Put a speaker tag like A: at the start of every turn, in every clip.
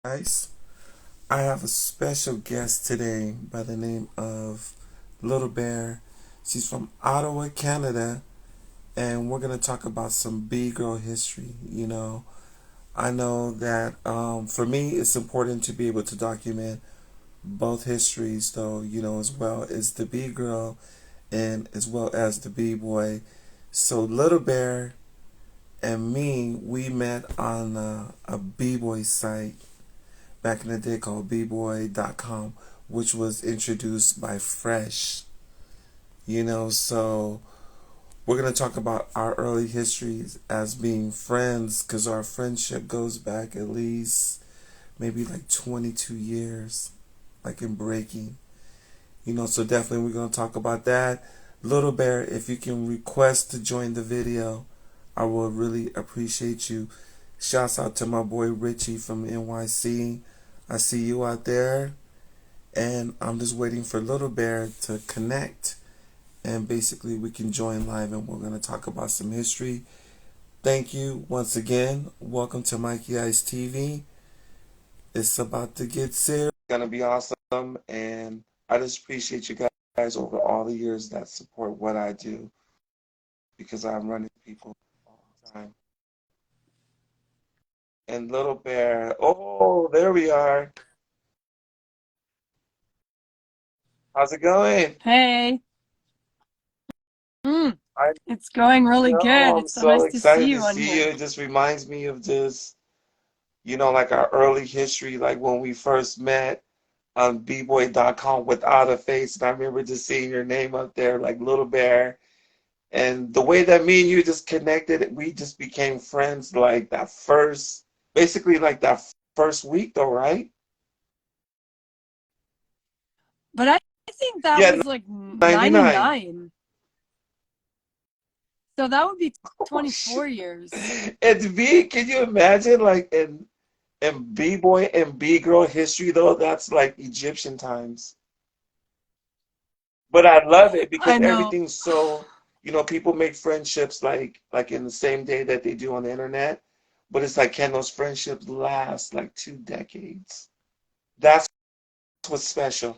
A: Guys, I have a special guest today by the name of Lil-Bear. She's from Ottawa, Canada, and we're going to talk about some B-girl history. I know that for me, it's important to be able to document both histories, though, as well as the B-girl and as well as the B-boy. So Lil-Bear and me, we met on a B-boy site back in the day called bboy.com, which was introduced by Fresh. So we're going to talk about our early histories as being friends because our friendship goes back at least maybe like 22 years, like in breaking. So definitely we're going to talk about that. Lil-Bear, if you can request to join the video, I will really appreciate you. Shouts out to my boy Richie from NYC. I see you out there, and I'm just waiting for Lil-Bear to connect, and basically we can join live, and we're going to talk about some history. Thank you once again. Welcome to Mikey Ice TV. It's about to get serious. It's going to be awesome, and I just appreciate you guys over all the years that support what I do because I'm running people all the time. And Lil-Bear, oh, there we are. How's it going?
B: Hey,
A: I
B: it's going really good.
A: know, I'm
B: It's so
A: so
B: nice to see
A: excited to
B: you on
A: see you.
B: here.
A: It just reminds me of just, like our early history, like when we first met on bboy.com without a face. And I remember just seeing your name up there, like Lil-Bear. And the way that me and you just connected, we just became friends like that basically like that first week though, right?
B: But I think that
A: Yeah,
B: was like
A: 99.
B: 99. So that would be 24 years.
A: And B, can you imagine like in B-boy and B-girl history though, that's like Egyptian times. But I love it because
B: I know.
A: everything's so, people make friendships like in the same day that they do on the internet. But it's like, can those friendships last like 2 decades? That's what's special.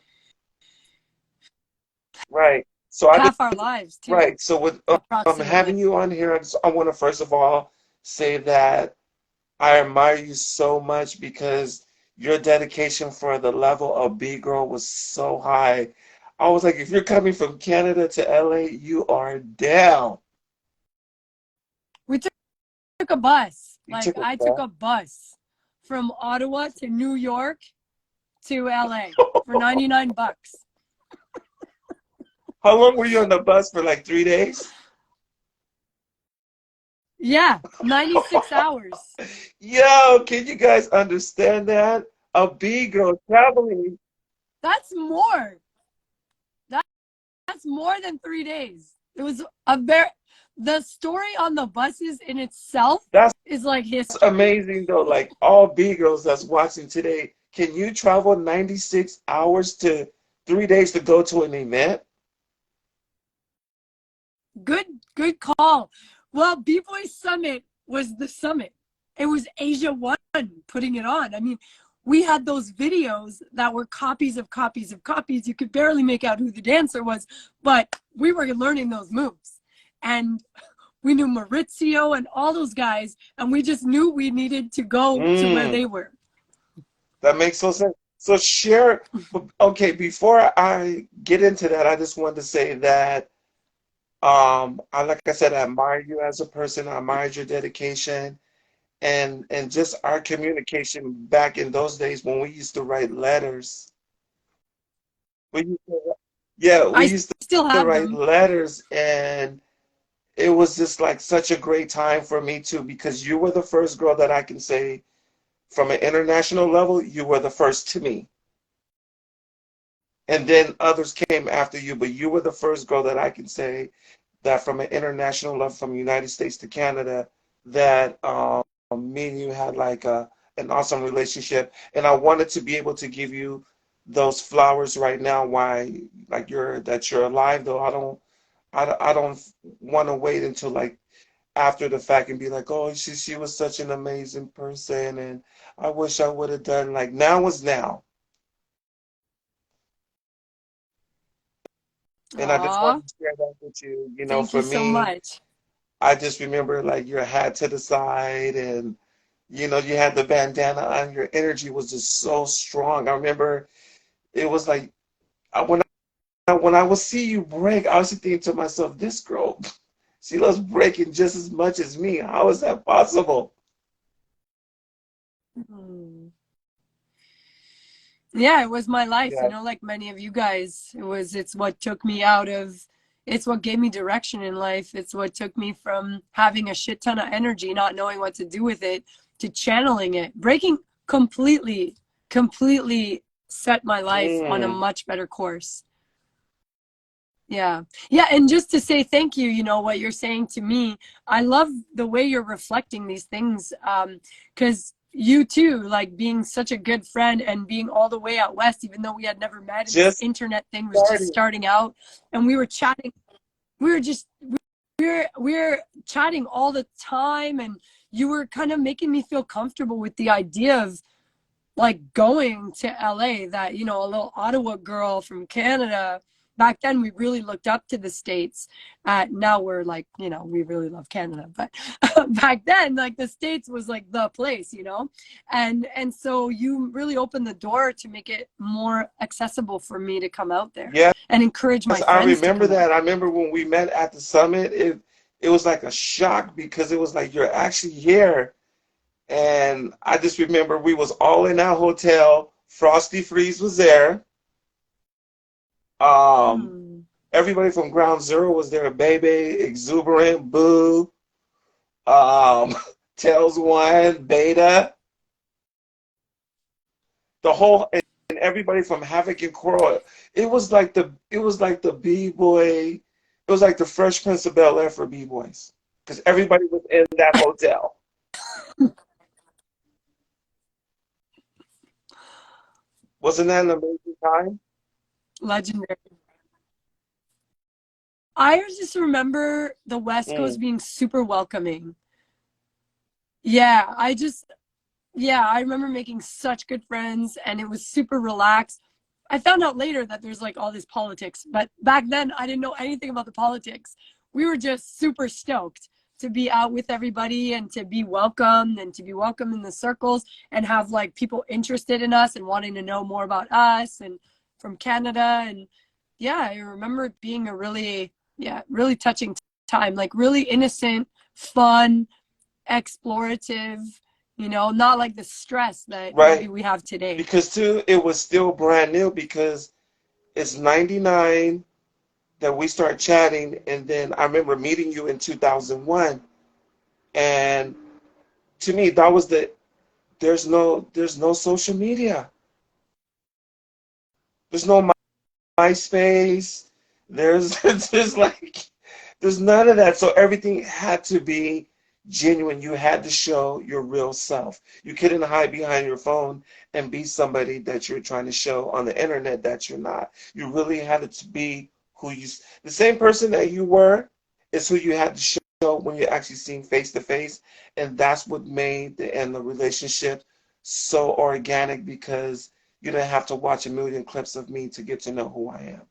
A: Right. So I just
B: Half our lives, too,
A: right. So with having
B: approximately.
A: you on here, I want to first of all say that I admire you so much because your dedication for the level of B girl was so high. I was like, if you're coming from Canada to LA, you are down.
B: We took a bus.
A: You
B: Like,
A: took a
B: I took
A: bath.
B: a bus from Ottawa to New York to LA for 99 bucks.
A: How long were you on the bus for? Like 3 days?
B: Yeah, 96 hours.
A: Yo, can you guys understand that? A B girl traveling.
B: That's more. That, that's more than 3 days. It was a very, the story on the buses in itself
A: That's
B: is like history.
A: amazing though. Like all B girls that's watching today, can you travel 96 hours to 3 days to go to an event?
B: Good, good call. Well, B-Boy Summit was the summit. It was Asia One putting it on. I mean, we had those videos that were copies of copies of copies. You could barely make out who the dancer was, but we were learning those moves. And we knew Maurizio and all those guys, and we just knew we needed to go to where
A: Mm,
B: they were.
A: that makes so sense. So share, okay, before I get into that, I just wanted to say that like I said, I admire you as a person. I admire your dedication and just our communication back in those days when we used to write letters. We used to, yeah, we
B: I
A: used
B: still
A: to
B: have
A: write
B: them.
A: letters, and it was just like such a great time for me too because you were the first girl that I can say from an international level, you were the first to me. And then others came after you, but you were the first girl that I can say that from an international level, from the United States to Canada, that me and you had like an awesome relationship. And I wanted to be able to give you those flowers right now. Why, like you're alive though. I don't want to wait until like after the fact and be like, oh, she was such an amazing person, and I wish I would have done, like, now is now. And I just
B: Aw,
A: wanted to share that with you.
B: thank
A: For
B: you so
A: me,
B: much.
A: I just remember like your hat to the side, and you had the bandana on. Your energy was just so strong. I remember it was like when I would see you break, I was thinking to myself, this girl, she loves breaking just as much as me. How is that possible?
B: Hmm. Yeah, it was my life,
A: Yeah.
B: like many of you guys. It's what took me out of, it's what gave me direction in life. It's what took me from having a shit ton of energy, not knowing what to do with it, to channeling it. Breaking completely set my life on a
A: Mm.
B: much better course. Yeah. Yeah. And just to say thank you, what you're saying to me, I love the way you're reflecting these things. Because you too, like being such a good friend and being all the way out west, even though we had never met and this
A: Just
B: internet thing was just
A: starting.
B: starting out and we were chatting, we were just, we were chatting all the time. And you were kind of making me feel comfortable with the idea of like going to LA, that, a little Ottawa girl from Canada. Back then, we really looked up to the States. Now we're like, we really love Canada. But back then, like the States was like the place. And so you really opened the door to make it more accessible for me to come out there
A: Yes,
B: and encourage my
A: I
B: friends to
A: remember
B: come out
A: that. I
B: there.
A: remember when we met at the summit, it was like a shock because it was like you're actually here. And I just remember we was all in our hotel. Frosty Freeze was there. Um,
B: Hmm.
A: Everybody from Ground Zero was there. Baby, Exuberant, Boo, um, Tails One, Beta, the whole, and everybody from Havoc and Coral. It was like the B-boy. It was like the Fresh Prince of Bel-Air for B-boys because everybody was in that hotel. Wasn't that an amazing time?
B: Legendary. I just remember the West
A: Mm.
B: Coast being super welcoming. Yeah, I remember making such good friends and it was super relaxed. I found out later that there's like all this politics, but back then I didn't know anything about the politics. We were just super stoked to be out with everybody and to be welcomed and to be welcome in the circles and have like people interested in us and wanting to know more about us and from Canada. And yeah, I remember it being a really touching time, like really innocent, fun, explorative, not like the stress that maybe
A: Right.
B: we have today.
A: Because too, it was still brand new because it's 99 that we start chatting, and then I remember meeting you in 2001, and to me that was there's no social media. There's no MySpace. There's there's like there's none of that. So everything had to be genuine. You had to show your real self. You couldn't hide behind your phone and be somebody that you're trying to show on the internet that you're not. You really had to be the same person that you were is who you had to show when you're actually seeing face to face. And that's what made the end of the relationship so organic because you didn't have to watch a million clips of me to get to know who I am.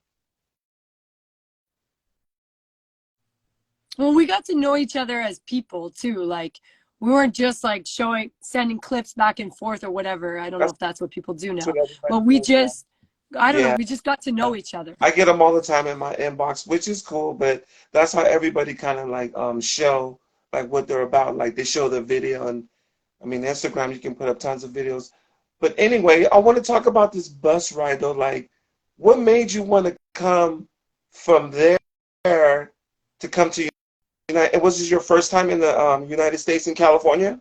B: Well, we got to know each other as people too. Like we weren't just like sending clips back and forth or whatever. I don't know
A: That's
B: if that's what people do
A: what
B: now,
A: everybody
B: but we
A: does now.
B: just, I don't know,
A: Yeah.
B: we just got to know each other.
A: I get them all the time in my inbox, which is cool, but that's how everybody kind of like show like what they're about. Like they show the video, and I mean Instagram you can put up tons of videos. But anyway, I want to talk about this bus ride though. Like, what made you want to come from there to come to United? Was this your first time in the United States in California?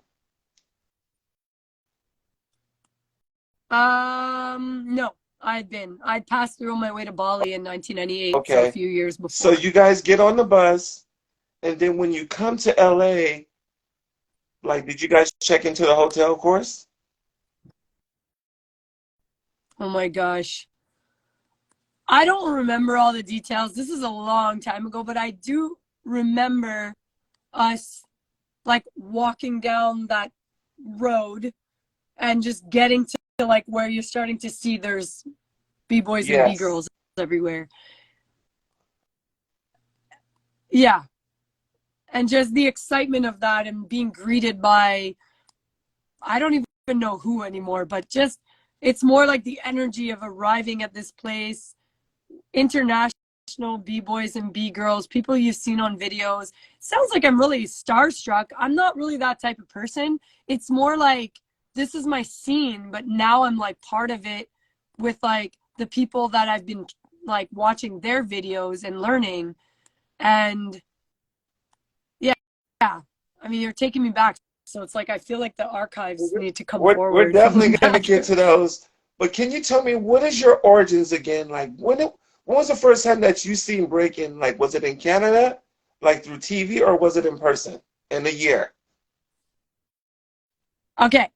B: No, I'd passed through on my way to Bali in 1998, so a
A: Okay.
B: few years
A: So
B: before.
A: you guys get on the bus, and then when you come to LA, like, did you guys check into the hotel course?
B: Oh my gosh. I don't remember all the details. This is a long time ago, but I do remember us. like walking down that road and just getting to like where you're starting to see there's b-boys and
A: Yes.
B: b-girls everywhere. Yeah. And just the excitement of that and being greeted by, I don't even know who anymore, but just, it's more like the energy of arriving at this place, international b-boys and b-girls, people you've seen on videos. Sounds like I'm really starstruck. I'm not really that type of person. It's more like, this is my scene, but now I'm like part of it with like the people that I've been like watching their videos and learning. And yeah, yeah. I mean, you're taking me back. So it's like I feel like the archives need to come
A: We're
B: forward from
A: definitely going to
B: back.
A: get to those. But can you tell me what is your origins again? Like when was the first time that you seen breaking? Like was it in Canada, like through TV, or was it in person? In a year?
B: Okay.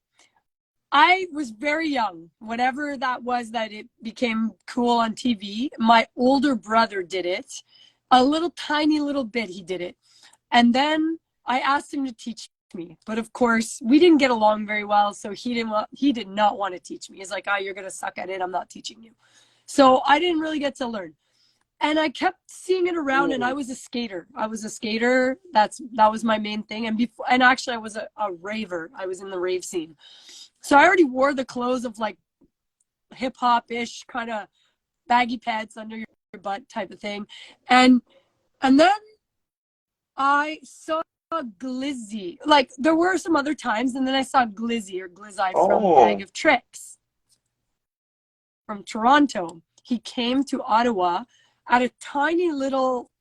B: I was very young, whatever that was that it became cool on TV. My older brother did it. A little tiny little bit he did it. And then I asked him to teach me. But of course, we didn't get along very well, so he did not want to teach me. He's like, "Oh, you're going to suck at it. I'm not teaching you." So I didn't really get to learn. And I kept seeing it around, and I was a skater. I was a skater. That was my main thing. And actually I was a raver. I was in the rave scene. So I already wore the clothes of like hip hop-ish kind of baggy pants under your butt type of thing. And then I saw Glizzy. Like there were some other times, and then I saw Glizzy or Glizzy from Bag
A: Oh,
B: of Tricks from Toronto. He came to Ottawa at a tiny little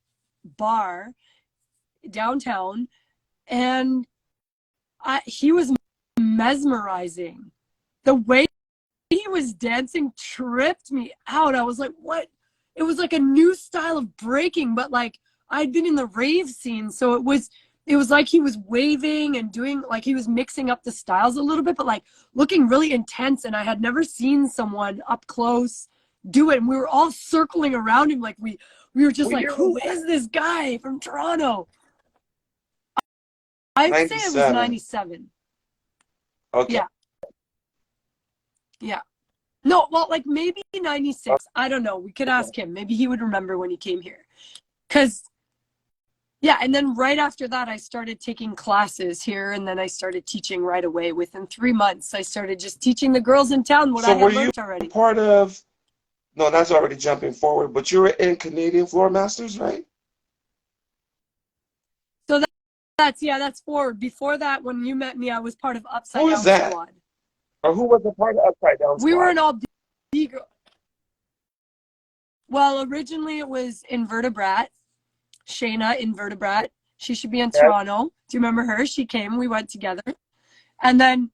B: bar downtown, and he was mesmerizing. The way he was dancing tripped me out. I was like, what? It was like a new style of breaking, but like I'd been in the rave scene, so it was like he was waving and doing like he was mixing up the styles a little bit, but like looking really intense. And I had never seen someone up close do it. And we were all circling around him, like we were just
A: what
B: like,
A: year was
B: who
A: that?
B: is this guy from Toronto? I'd say it was
A: 97.
B: 97.
A: Okay.
B: Yeah, yeah. No, well, like maybe 96. I don't know. We could
A: Okay.
B: ask him. Maybe he would remember when he came here. Because, yeah, and then right after that, I started taking classes here, and then I started teaching right away. Within 3 months, I started just teaching the girls in town what I
A: So were
B: had
A: you
B: learned already.
A: part of, no, that's already jumping forward, but you were in Canadian Floor Masters, right?
B: So that's forward. Before that, when you met me, I was part of Upside
A: Who is
B: Down
A: that?
B: Squad.
A: Or who was a part of Upside Down
B: We were
A: Squad?
B: an all B girl. Well, originally it was Invertebrat, Shayna Invertebrat. She should be in
A: Yes.
B: Toronto. Do you remember her? She came. We went together. And then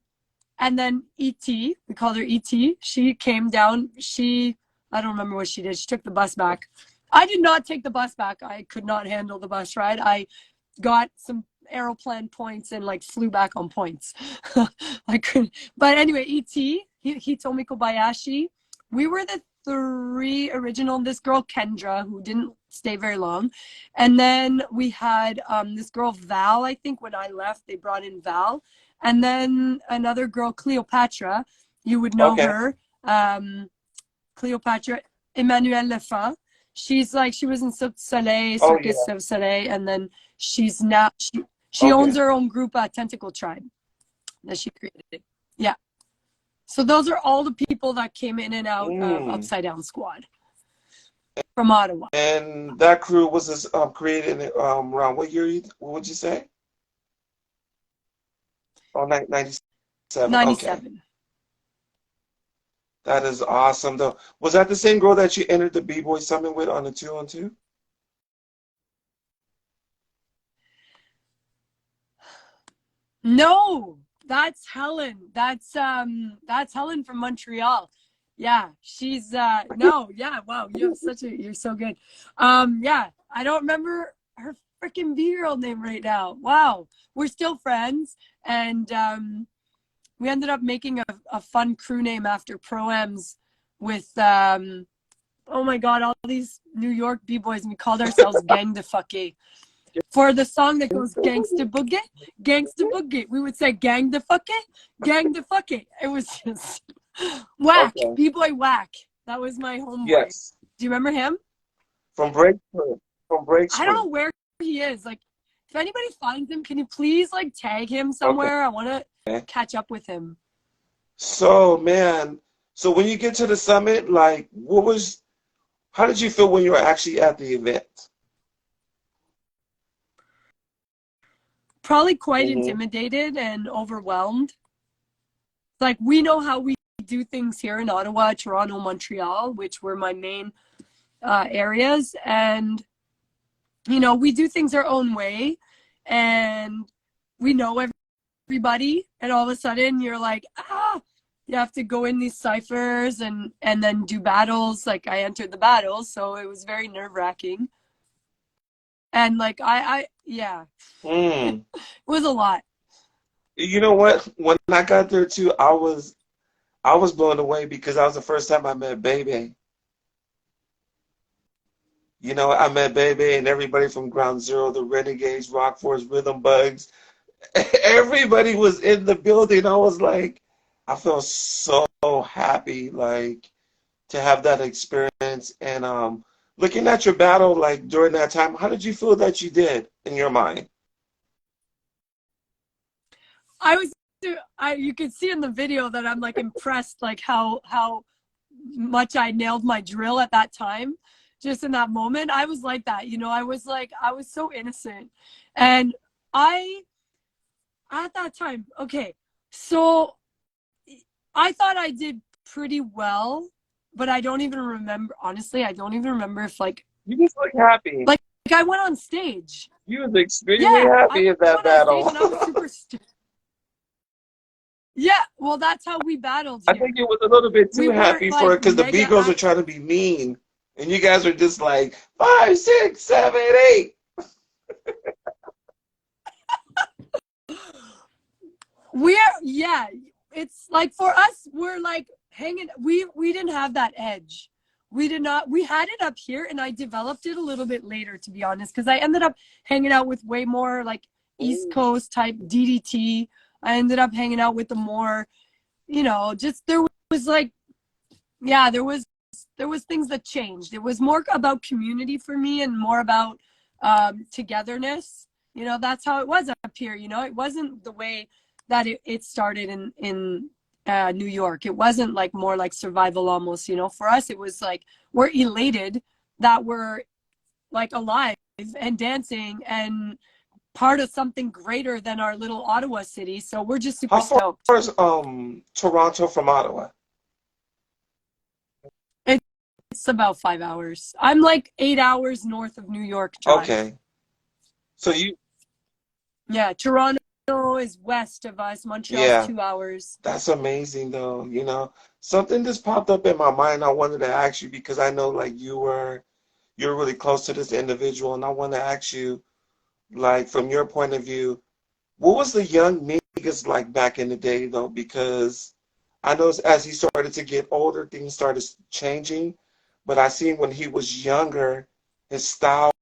B: ET, we called her ET. She came down. I don't remember what she did. She took the bus back. I did not take the bus back. I could not handle the bus ride. I got some aeroplane points and like flew back on points. I couldn't. But anyway, Hitomi Kobayashi. We were the three original. This girl Kendra, who didn't stay very long, and then we had this girl Val. I think when I left, they brought in Val, and then another girl Cleopatra. You would know
A: Okay.
B: her, Cleopatra Emmanuelle Lefant. She was in Cirque du Soleil,
A: Oh
B: Circus
A: yeah.
B: of Soleil, and then she owns
A: Okay.
B: her own group, Tentacle Tribe, that she created. Yeah. So those are all the people that came in and out of
A: Mm.
B: Upside Down Squad from Ottawa.
A: And that crew was created around what year? What would you say? Oh, 97. Okay.
B: 97.
A: That is awesome, though. Was that the same girl that you entered the B-Boy Summit with on the 2-on-2?
B: No, that's Helen. That's Helen from Montreal. Yeah, she's no, yeah, wow, you're so good. Yeah, I don't remember her freaking B-girl name right now. Wow. We're still friends, and we ended up making a fun crew name after Pro-Ams with oh my god, all these New York B-boys, and we called ourselves Gang de Fucké. For the song that goes gangsta boogie, we would say gang the fuck it, gang the fuck it. It was just whack,
A: Okay.
B: B-boy whack. That was my homeboy.
A: Yes.
B: Do you remember him?
A: From Breakthrough. From
B: I don't
A: Breakthrough.
B: know where he is. Like, if anybody finds him, can you please like tag him
A: Okay.
B: somewhere? I want to catch up with him.
A: So, man, so when you get to the summit, like, how did you feel when you were actually at the event?
B: Probably quite
A: Mm-hmm.
B: intimidated and overwhelmed. Like, we know how we do things here in Ottawa, Toronto, Montreal, which were my main areas. And, you know, we do things our own way and we know everybody. And all of a sudden you're like, you have to go in these ciphers and then do battles. Like, I entered the battles, so it was very nerve-wracking. And like, yeah, it was a lot.
A: You know what? When I got there too, I was blown away because that was the first time I met Bebe. You know, I met Bebe and everybody from Ground Zero, the Renegades, Rock Force, Rhythm Bugs. Everybody was in the building. I was like, I felt so happy, like, to have that experience. And looking at your battle, like during that time, how did you feel that you did in your mind?
B: You could see in the video that I'm like impressed, like how much I nailed my drill at that time. Just in that moment, I was like that, you know, I was so innocent. And at that time, okay, so I thought I did pretty well, but I don't even remember, honestly, I don't even remember if like,
A: You just look happy.
B: like I went on stage.
A: You was extremely happy in that battle.
B: And I was super yeah, well, that's how we battled here.
A: I think it was a little bit too happy for it because the B girls are trying to be mean, and you guys are just like 5, 6, 7, 8.
B: Yeah, it's like for us, we're like hanging. We didn't have that edge. We did not. We had it up here, and I developed it a little bit later, to be honest, because I ended up hanging out with way more like East Coast type DDT. I ended up hanging out with the more, you know, just there was like, yeah, there was things that changed. It was more about community for me and more about togetherness. You know, that's how it was up here. You know, it wasn't the way that it started in New York. It wasn't like more like survival almost, you know. For us, it was like we're elated that we're like alive and dancing and part of something greater than our little Ottawa city. So we're just super stoked.
A: How far is Toronto from Ottawa?
B: It's about 5 hours. I'm like 8 hours north of New York drive.
A: Okay. So
B: yeah, Toronto is west of us. Montreal's 2 hours.
A: That's amazing though. You know, something just popped up in my mind. I wanted to ask you because I know like you're really close to this individual, and I want to ask you, like, from your point of view, what was the young Migas like back in the day, though? Because I know as he started to get older, things started changing. But I seen when he was younger, his style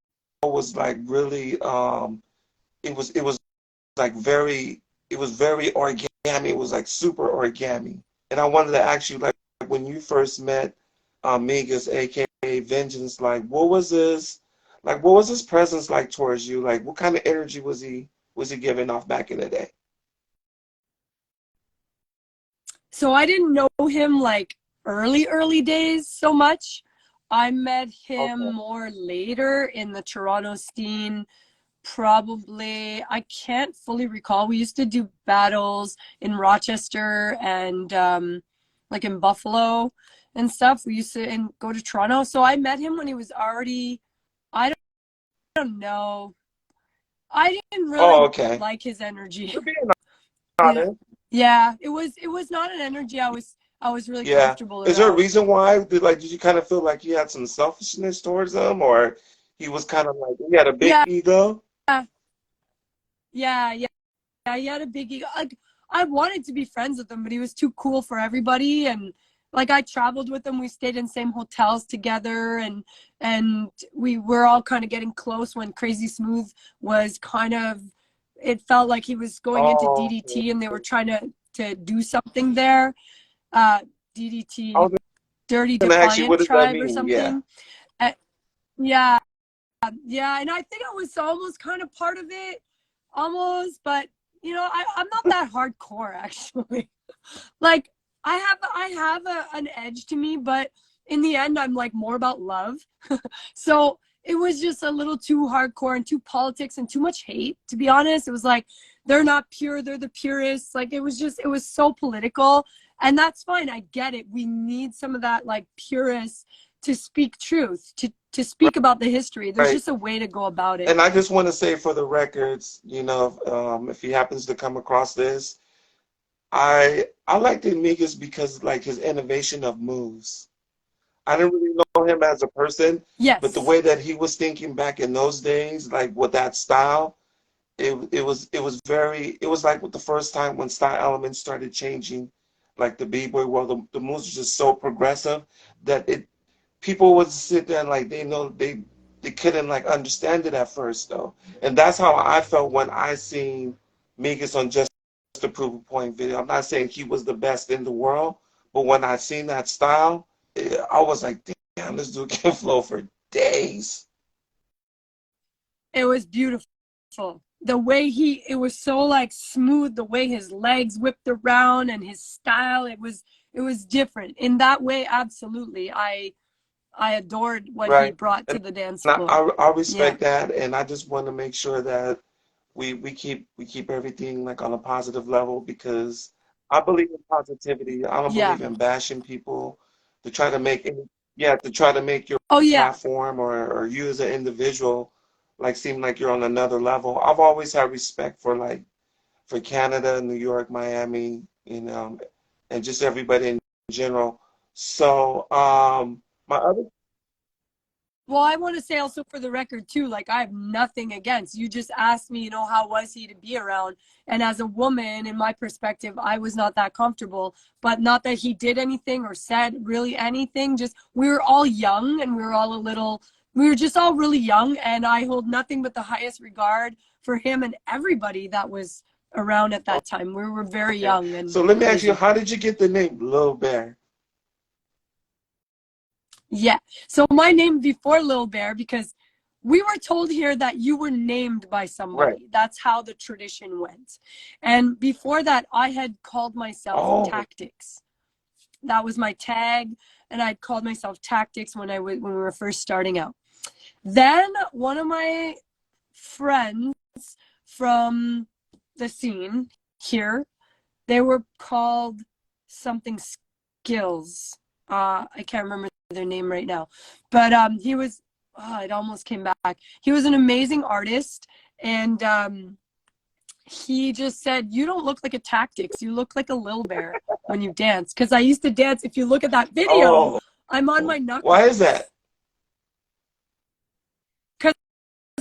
A: was like really, it was like it was very origami. It was like super origami. And I wanted to ask you, like, when you first met Migas, aka Vengeance, like, what was his presence like towards you? Like, what kind of energy was he giving off back in the day?
B: So I didn't know him like early days so much. I met him more later in the Toronto scene. Probably, I can't fully recall. We used to do battles in Rochester and like in Buffalo and stuff. We used to go to Toronto. So I met him when he was already, I don't know. I didn't really like his energy.
A: You're being honest.
B: Yeah, it was not an energy I was really comfortable around.
A: Is there a reason why? Did you kind of feel like you had some selfishness towards him, or he was kind of like he had a big ego?
B: Yeah, he had a big ego. Like, I wanted to be friends with him, but he was too cool for everybody, and like I traveled with him. We stayed in same hotels together, and we were all kind of getting close when Crazy Smooth was kind of, it felt like he was going into
A: Oh,
B: DDT and they were trying to do something there.
A: I
B: DDT,
A: was
B: Dirty
A: gonna ask you,
B: Defiant
A: what does that
B: Tribe or
A: mean? Yeah.
B: something. Uh, yeah, yeah, and I think I was almost kind of part of it, almost, but I'm not that hardcore actually. Like I have an edge to me, but in the end, I'm like more about love. So it was just a little too hardcore and too politics and too much hate, to be honest. It was like, they're not pure, they're the purists. Like it was so political. And that's fine. I get it. We need some of that like purists to speak truth, to speak about the history. There's
A: Right.
B: just a way to go about it.
A: And I just want to say for the records, if he happens to come across this, I liked Amigos because like his innovation of moves. I didn't really know him as a person, but the
B: Yes.
A: way that he was thinking back in those days, like with that style, it was very, it was like with the first time when style elements started changing, like the b-boy world, the moves were just so progressive that it people would sit there and like they couldn't like understand it at first though, and that's how I felt when I seen Migos on Just to Prove a Point video. I'm not saying he was the best in the world, but when I seen that style, I was like, damn, this dude can flow for days.
B: It was beautiful. The way it was so like smooth, the way his legs whipped around and his style, it was different. In that way, absolutely. I adored what he
A: Right.
B: brought
A: And
B: to the dance
A: I,
B: floor.
A: I, I
B: Yeah.
A: respect that, and I just want to make sure that we keep everything like on a positive level because I believe in positivity. I don't
B: Yeah.
A: believe in bashing people to try to make any, yeah, to try to make your
B: Oh yeah.
A: platform or you as an individual like seem like you're on another level. I've always had respect for like for Canada, New York, Miami, and just everybody in general. So my other
B: Well, I want to say also for the record too, like I have nothing against. You just asked me, how was he to be around? And as a woman, in my perspective, I was not that comfortable, but not that he did anything or said really anything. Just we were all young and we were just all really young, and I hold nothing but the highest regard for him and everybody that was around at that time. We were very
A: okay.
B: young and
A: So let me ask you,
B: crazy.
A: how did you get the name Lil-Bear?
B: Yeah. So my name before Lil-Bear, because we were told here that you were named by
A: Right.
B: somebody. That's how the tradition went. And before that, I had called myself
A: Oh,
B: Tactics. That was my tag, and I'd called myself Tactics when we were first starting out. Then one of my friends from the scene here, they were called something Skills. I can't remember their name right now, but he was. Oh, it almost came back. He was an amazing artist, and he just said, "You don't look like a Tactics. You look like a Lil-Bear when you dance." Because I used to dance. If you look at that video,
A: oh,
B: I'm on my
A: why is that?
B: knuckles. Because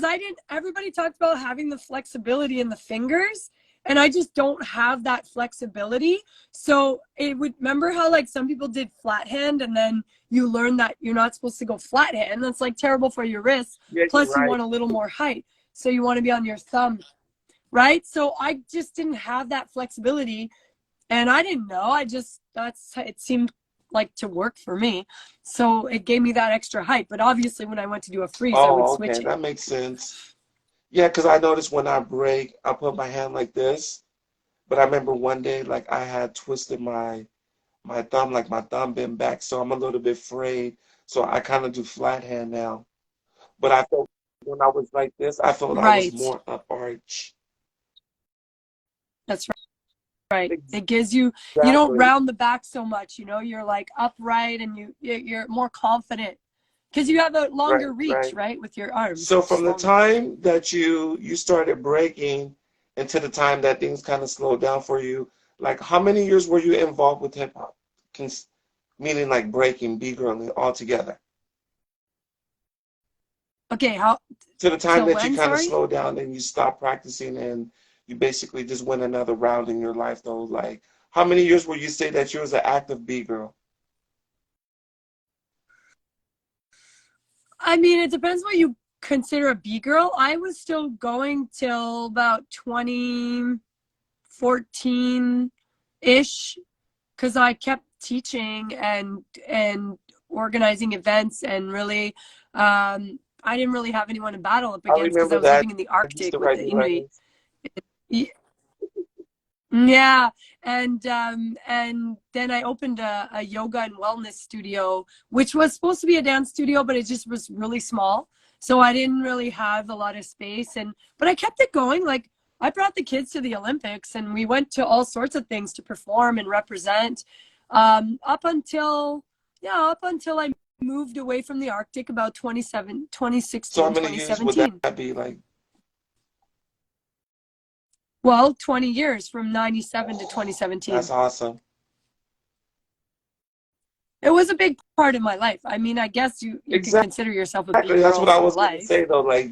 B: I didn't, everybody talked about having the flexibility in the fingers, and I just don't have that flexibility. So it would, remember how like some people did flat hand and then you learn that you're not supposed to go flat hand. That's like terrible for your wrists.
A: Yeah, you're
B: Plus you
A: right.
B: want a little more height. So you want to be on your thumb, right? So I just didn't have that flexibility, and I didn't know. It seemed like to work for me. So it gave me that extra height. But obviously when I went to do a freeze, I would
A: Oh, okay,
B: switch it.
A: that makes sense. Yeah, because I noticed when I break, I put my hand like this. But I remember one day, like I had twisted my thumb, like my thumb bent back, so I'm a little bit frayed. So I kind of do flat hand now. But I felt when I was like this, I felt I was
B: Right.
A: more up arch.
B: That's right. It gives you, you don't
A: Exactly.
B: round the back so much, you're like upright, and you're more confident because you have a
A: Right,
B: longer reach,
A: right.
B: right, with your arms.
A: So
B: It's
A: from the
B: longer.
A: time that you started breaking into the time that things kind of slowed down for you, like how many years were you involved with hip hop? Meaning like breaking, B-girling altogether.
B: Okay, how
A: To the time
B: till
A: that you
B: when,
A: kind of
B: sorry?
A: slowed down and you stopped practicing and you basically just went another round in your life though. Like how many years would you say that you was an active B-girl?
B: I mean, it depends what you consider a B girl. I was still going till about 2014-ish because I kept teaching and organizing events and really I didn't really have anyone to battle up
A: I
B: against because I
A: remember
B: was
A: that.
B: living in the
A: I used to
B: Arctic with
A: write
B: the
A: you
B: Inuit.
A: letters.
B: Yeah, and then I opened a yoga and wellness studio, which was supposed to be a dance studio, but it just was really small. So I didn't really have a lot of space and but I kept it going. Like I brought the kids to the Olympics and we went to all sorts of things to perform and represent. Up until up until I moved away from the Arctic about
A: So how
B: 2016,
A: many years would
B: 2017.
A: that be like?
B: Well, 20 years from 97 to
A: Oh, that's
B: 2017.
A: awesome.
B: It was a big part of my life. I mean, I guess you could
A: Exactly.
B: consider yourself a B
A: That's
B: girl
A: what I
B: for
A: was gonna
B: life.
A: say though. Like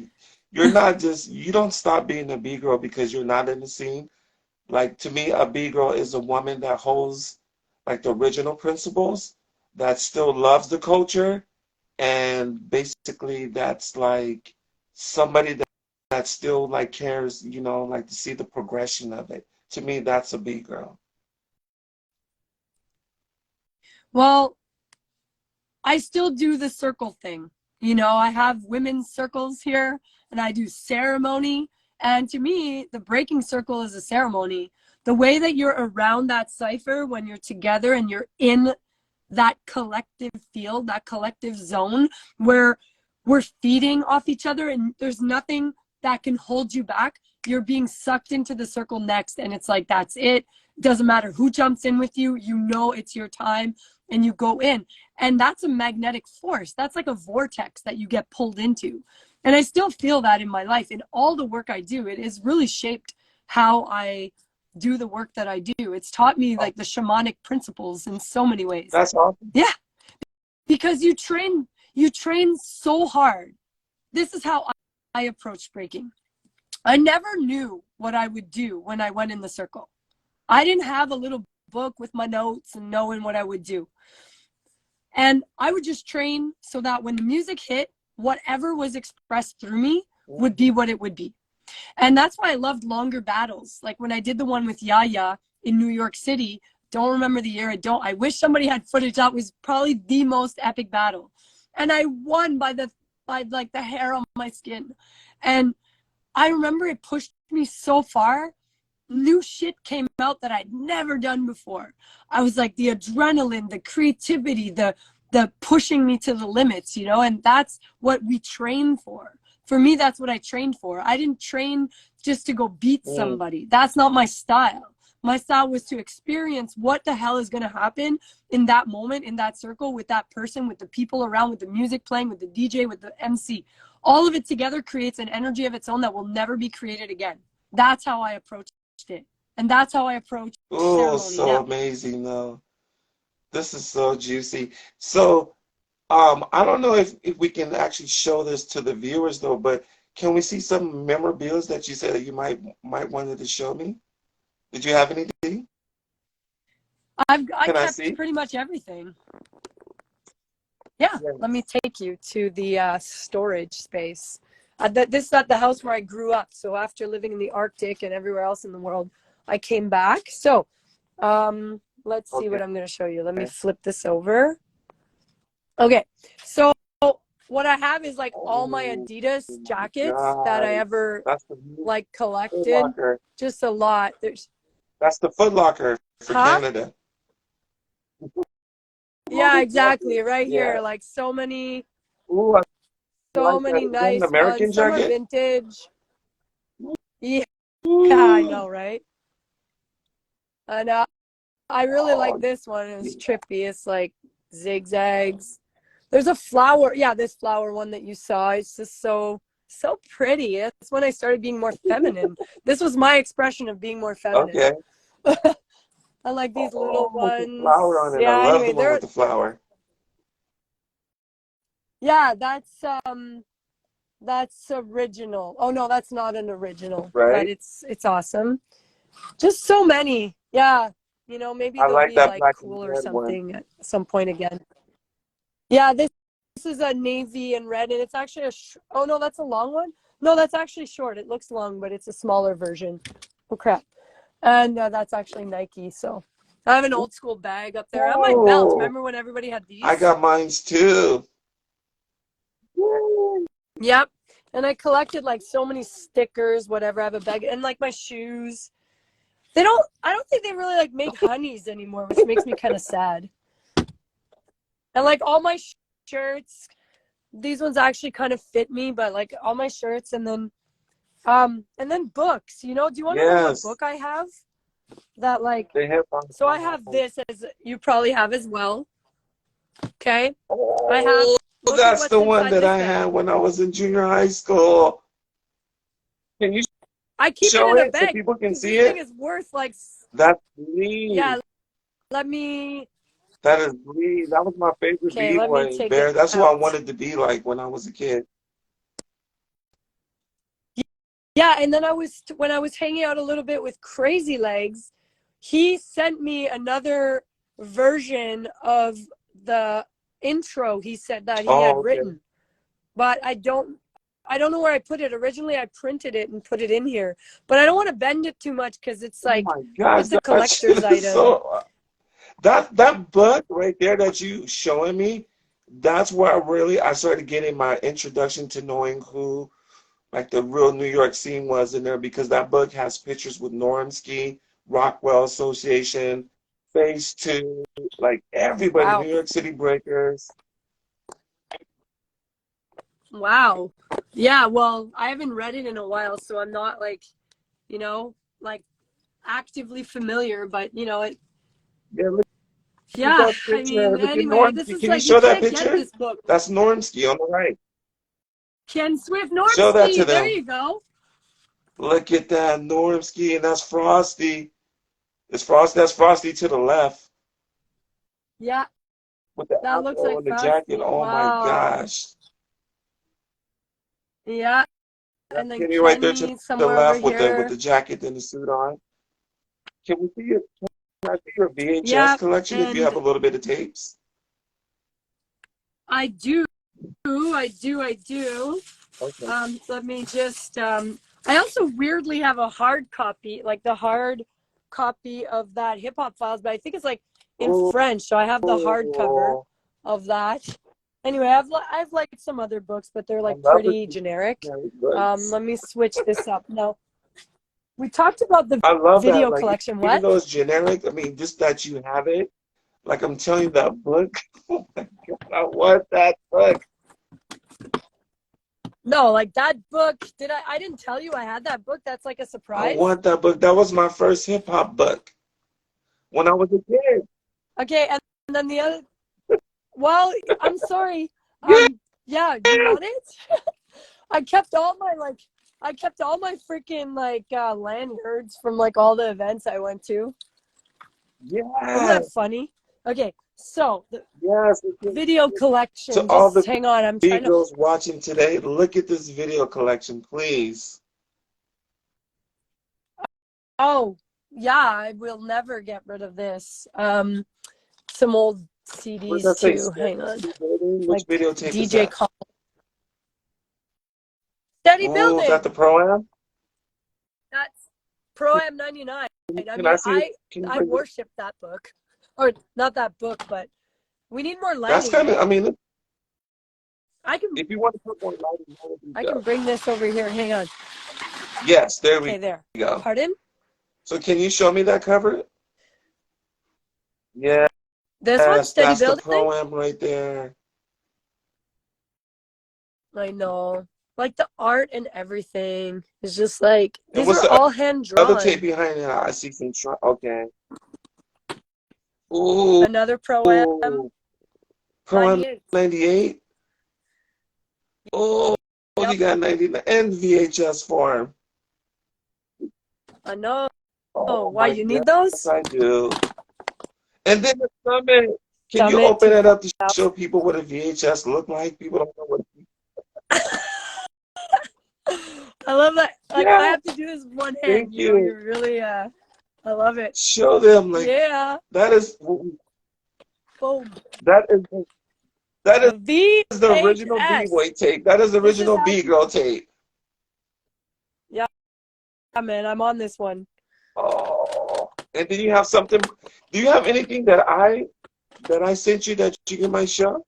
A: you're not just you don't stop being a B girl because you're not in the scene. Like to me, a B girl is a woman that holds like the original principles, that still loves the culture, and basically that's like somebody that still like cares, like to see the progression of it. To me, that's a B girl.
B: Well, I still do the circle thing. You know, I have women's circles here and I do ceremony. And to me, the breaking circle is a ceremony. The way that you're around that cipher when you're together and you're in that collective field, that collective zone where we're feeding off each other and there's nothing that can hold you back. You're being sucked into the circle next. And it's like, that's it. Doesn't matter who jumps in with you. You know, it's your time and you go in. And that's a magnetic force. That's like a vortex that you get pulled into. And I still feel that in my life. In all the work I do, it has really shaped how I do the work that I do. It's taught me like the shamanic principles in so many ways.
A: That's awesome.
B: Yeah, because you train so hard. This is how I approach breaking. I never knew what I would do when I went in the circle. I didn't have a little book with my notes and knowing what I would do. And I would just train so that when the music hit, whatever was expressed through me would be what it would be. And that's why I loved longer battles. Like when I did the one with Yaya in New York City, don't remember the year. I wish somebody had footage. That was probably the most epic battle. And I won by like the hair on my skin. And I remember it pushed me so far. New shit came out that I'd never done before. I was like the adrenaline, the creativity, the pushing me to the limits, and that's what we train for. For me, that's what I trained for. I didn't train just to go beat
A: Mm.
B: somebody. That's not my style. My style was to experience what the hell is going to happen in that moment, in that circle, with that person, with the people around, with the music playing, with the DJ, with the MC. All of it together creates an energy of its own that will never be created again. That's how I approach it. And that's how I approach
A: Oh,
B: ceremony
A: so
B: now.
A: amazing though. This is so juicy. So, I don't know if we can actually show this to the viewers though, but can we see some memorabilia that you said that you might wanted to show me? Did you have anything?
B: I
A: Can I
B: kept
A: see?
B: pretty much everything. Yeah, let me
A: Yes.
B: take you to the storage space. This is at the house where I grew up. So after living in the Arctic and everywhere else in the world, I came back. So let's see
A: Okay.
B: what I'm going to show you. Let me flip this over. Okay, so what I have is like all my
A: Oh
B: Adidas
A: my
B: jackets that I
A: God.
B: ever
A: That's the new
B: like
A: Foot
B: collected.
A: Locker.
B: Just a lot. There's,
A: That's the Foot Locker for
B: huh?
A: Canada.
B: Yeah, exactly. Right here.
A: Yeah.
B: Like
A: Ooh, I
B: so
A: like that.
B: many
A: Is that an
B: nice
A: American
B: ones. Some are
A: jacket?
B: vintage. Yeah, I
A: Ooh.
B: know, right? And I really like
A: Oh,
B: this one. It's
A: yeah.
B: trippy. It's like zigzags. There's a flower. Yeah, this flower one that you saw. It's just so pretty. It's when I started being more feminine. This was my expression of being more feminine.
A: Okay.
B: I like these little
A: Oh, with the
B: ones.
A: flower on it. I
B: Yeah,
A: love
B: anyway,
A: the one with
B: they're
A: the flower.
B: yeah, that's original. Oh no, that's not an original, but
A: Right?
B: it's awesome. Just so many. Yeah. Maybe
A: I
B: they'll
A: like
B: be
A: that
B: like
A: black and
B: cool or
A: red one.
B: something at some point again. Yeah, this is a navy and red, and it's actually oh no, that's a long one. No, that's actually short. It looks long, but it's a smaller version. Oh crap! And that's actually Nike. So I have an old school bag up there. I have my belt.
A: Oh,
B: Remember when everybody had
A: I
B: these?
A: got mines too.
B: Yep. And I collected like so many stickers, whatever. I have a bag and like my shoes. I don't think they really like make honeys anymore, which makes me kind of sad. And like all my shirts, these ones actually kind of fit me, but like all my shirts and then books, you know, do you want to know what
A: Yes,
B: book I have? That like,
A: they have.
B: so I have this as you probably have as well. Okay. I have,
A: Oh,
B: look at
A: that's
B: what's
A: the one
B: inside
A: that
B: this
A: I
B: bag.
A: had when I was in junior high school. Can you
B: I keep it
A: show
B: in a
A: it so
B: bag
A: people can
B: because
A: see
B: this thing
A: it?
B: is worth like,
A: That's me.
B: yeah, let me,
A: That is me. That was my favorite
B: okay, let me
A: B-boy,
B: take
A: Bear.
B: it
A: That's who I
B: out.
A: wanted to be like when I was a kid.
B: Yeah, and then when I was hanging out a little bit with Crazy Legs, he sent me another version of the intro he said that he had
A: Oh, okay.
B: written. But I don't know where I put it. Originally I printed it and put it in here. But I don't want to bend it too much because it's
A: Oh
B: like
A: my gosh,
B: it's a
A: that
B: collector's
A: shit is
B: item.
A: so. That book right there that you showing me, that's where I started getting my introduction to knowing who like the real New York scene was in there because that book has pictures with Normsky, Rockwell Association, Phase Two, like everybody,
B: Wow.
A: New York City Breakers.
B: Wow. Yeah, well, I haven't read it in a while, so I'm not like, you know, like actively familiar, but you know,
A: Yeah, look at
B: yeah,
A: that
B: I
A: picture.
B: mean,
A: Look at
B: anyway, this
A: Normsky.
B: is
A: Can you
B: like, you
A: show that
B: can't get
A: picture?
B: this book.
A: That's Normsky on the right.
B: Ken Swift
A: Show that to
B: Normsky, there
A: them.
B: you go.
A: Look at that Normsky, and that's Frosty. It's Frosty. That's Frosty to the left
B: Yeah,
A: with the
B: that looks
A: afro
B: like
A: and the jacket.
B: Frosty.
A: Oh my
B: Wow.
A: gosh.
B: Yeah,
A: That's
B: and then
A: Kenny right there to
B: Kenny
A: the
B: somewhere over
A: left with the
B: here.
A: jacket and the suit on. Can we see your can I see your VHS
B: Yeah,
A: collection if you have
B: and
A: a little bit of tapes?
B: I do, I do.
A: Okay.
B: Let me just, I also weirdly have a hard copy, like the hard copy of that Hip Hop Files, but I think it's like in
A: Oh,
B: French, so I have the hardcover of that. Anyway, I've like some other books, but they're
A: I
B: like
A: love it.
B: pretty generic.
A: Very good.
B: Let me switch this up. Now, we talked about the
A: I love that.
B: video
A: Like
B: collection.
A: even
B: What?
A: though it's generic, I mean, just that you have it. Like I'm telling you, that book. Oh my God, I want that book.
B: No, like that book. I didn't tell you I had that book. That's like a
A: I
B: surprise.
A: want that book. That was my first hip hop book when I was a kid.
B: Okay, and then the other. Well, I'm sorry.
A: Yeah.
B: Yeah, do you want it? I kept all my freaking like lanyards from like all the events I went to. Isn't
A: Yeah.
B: that funny? Okay, so the
A: Yes.
B: video
A: To
B: collection.
A: all
B: Just
A: the
B: hang on. I'm trying to.
A: Negroes watching today, look at this video collection, please.
B: Oh, yeah, I will never get rid of this. Some old
A: What
B: CDs
A: does that say?
B: too. Hang on.
A: Steady Building? Which
B: Like
A: videotape is
B: DJ
A: that?
B: Call. Steady
A: Oh, is that the
B: Building.
A: Pro-Am?
B: That's Pro Am 99. I
A: Can I
B: mean,
A: see it? Can you
B: I
A: bring it?
B: worship that book. Or not that book, but we need more
A: That's
B: lighting,
A: kind of,
B: eh?
A: I mean,
B: I can
A: if you want to put more lighting, that would be
B: I can
A: dope.
B: bring this over here. Hang on.
A: Yes, there we
B: Okay, there.
A: go.
B: Pardon?
A: So can you show me that cover? Yes,
B: This one, Steady
A: that's the
B: Building?
A: Pro-Am right there.
B: I know. Like the art and everything is just like
A: And
B: these
A: what's
B: are
A: the
B: all hand
A: other tape
B: drawn.
A: behind it? I see some, okay. Ooh,
B: Another Pro Am
A: Pro-Am
B: 98.
A: 98. Oh, you
B: Yep.
A: got 99 and VHS form.
B: I know.
A: Oh
B: Why
A: my
B: you need
A: God, yes,
B: those?
A: I do. And then the Summit. Can you
B: Summit
A: open it up to
B: 2000.
A: show people what a VHS look like? People don't know what.
B: I love that. Like I
A: Yeah,
B: have to do this with one
A: thank
B: hand, you know,
A: you.
B: you're really I love it.
A: Show them like
B: Yeah.
A: that is
B: Boom.
A: that is That
B: A
A: is the original
B: VHS.
A: B-boy tape. That is the
B: This is
A: original
B: how
A: B-girl tape.
B: yeah, man, I'm on this one.
A: Oh, and then you have something. Do you have anything that I sent you that you can might show?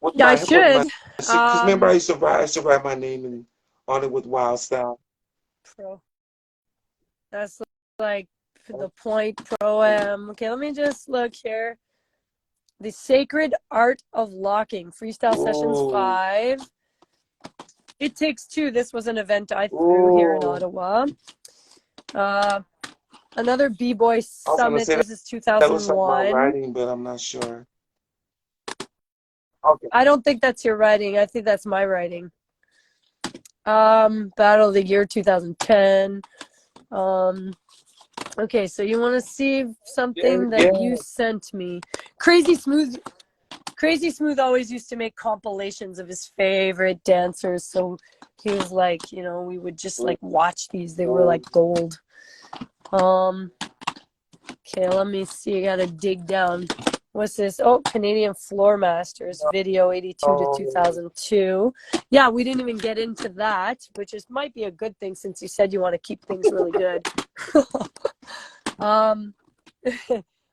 A: With
B: Yeah, I
A: my,
B: should.
A: because remember
B: Um
A: I used to write my name on it with Wild Style.
B: Pro. That's like the point pro-am. Okay, let me just look here. The Sacred Art of Locking, Freestyle Sessions
A: Ooh,
B: 5. It Takes Two. This was an event I threw here in
A: ooh.
B: Ottawa. Uh, another B-Boy
A: I was gonna
B: Summit.
A: say that,
B: This is
A: that looks like my
B: 2001.
A: writing, but I'm not sure. Okay.
B: I don't think that's your writing. I think that's my writing. Battle of the Year 2010. Okay, so you want to see
A: Yeah,
B: something that
A: yeah.
B: you sent me. Crazy Smooth. Crazy Smooth always used to make compilations of his favorite dancers. So he was like, we would just like watch these. They were like gold. Okay, let me see. I gotta dig down. What's this? Oh, Canadian Floor Masters video 82 to
A: Oh,
B: 2002. Yeah, we didn't even get into that, which might be a good thing since you said you want to keep things really good. um,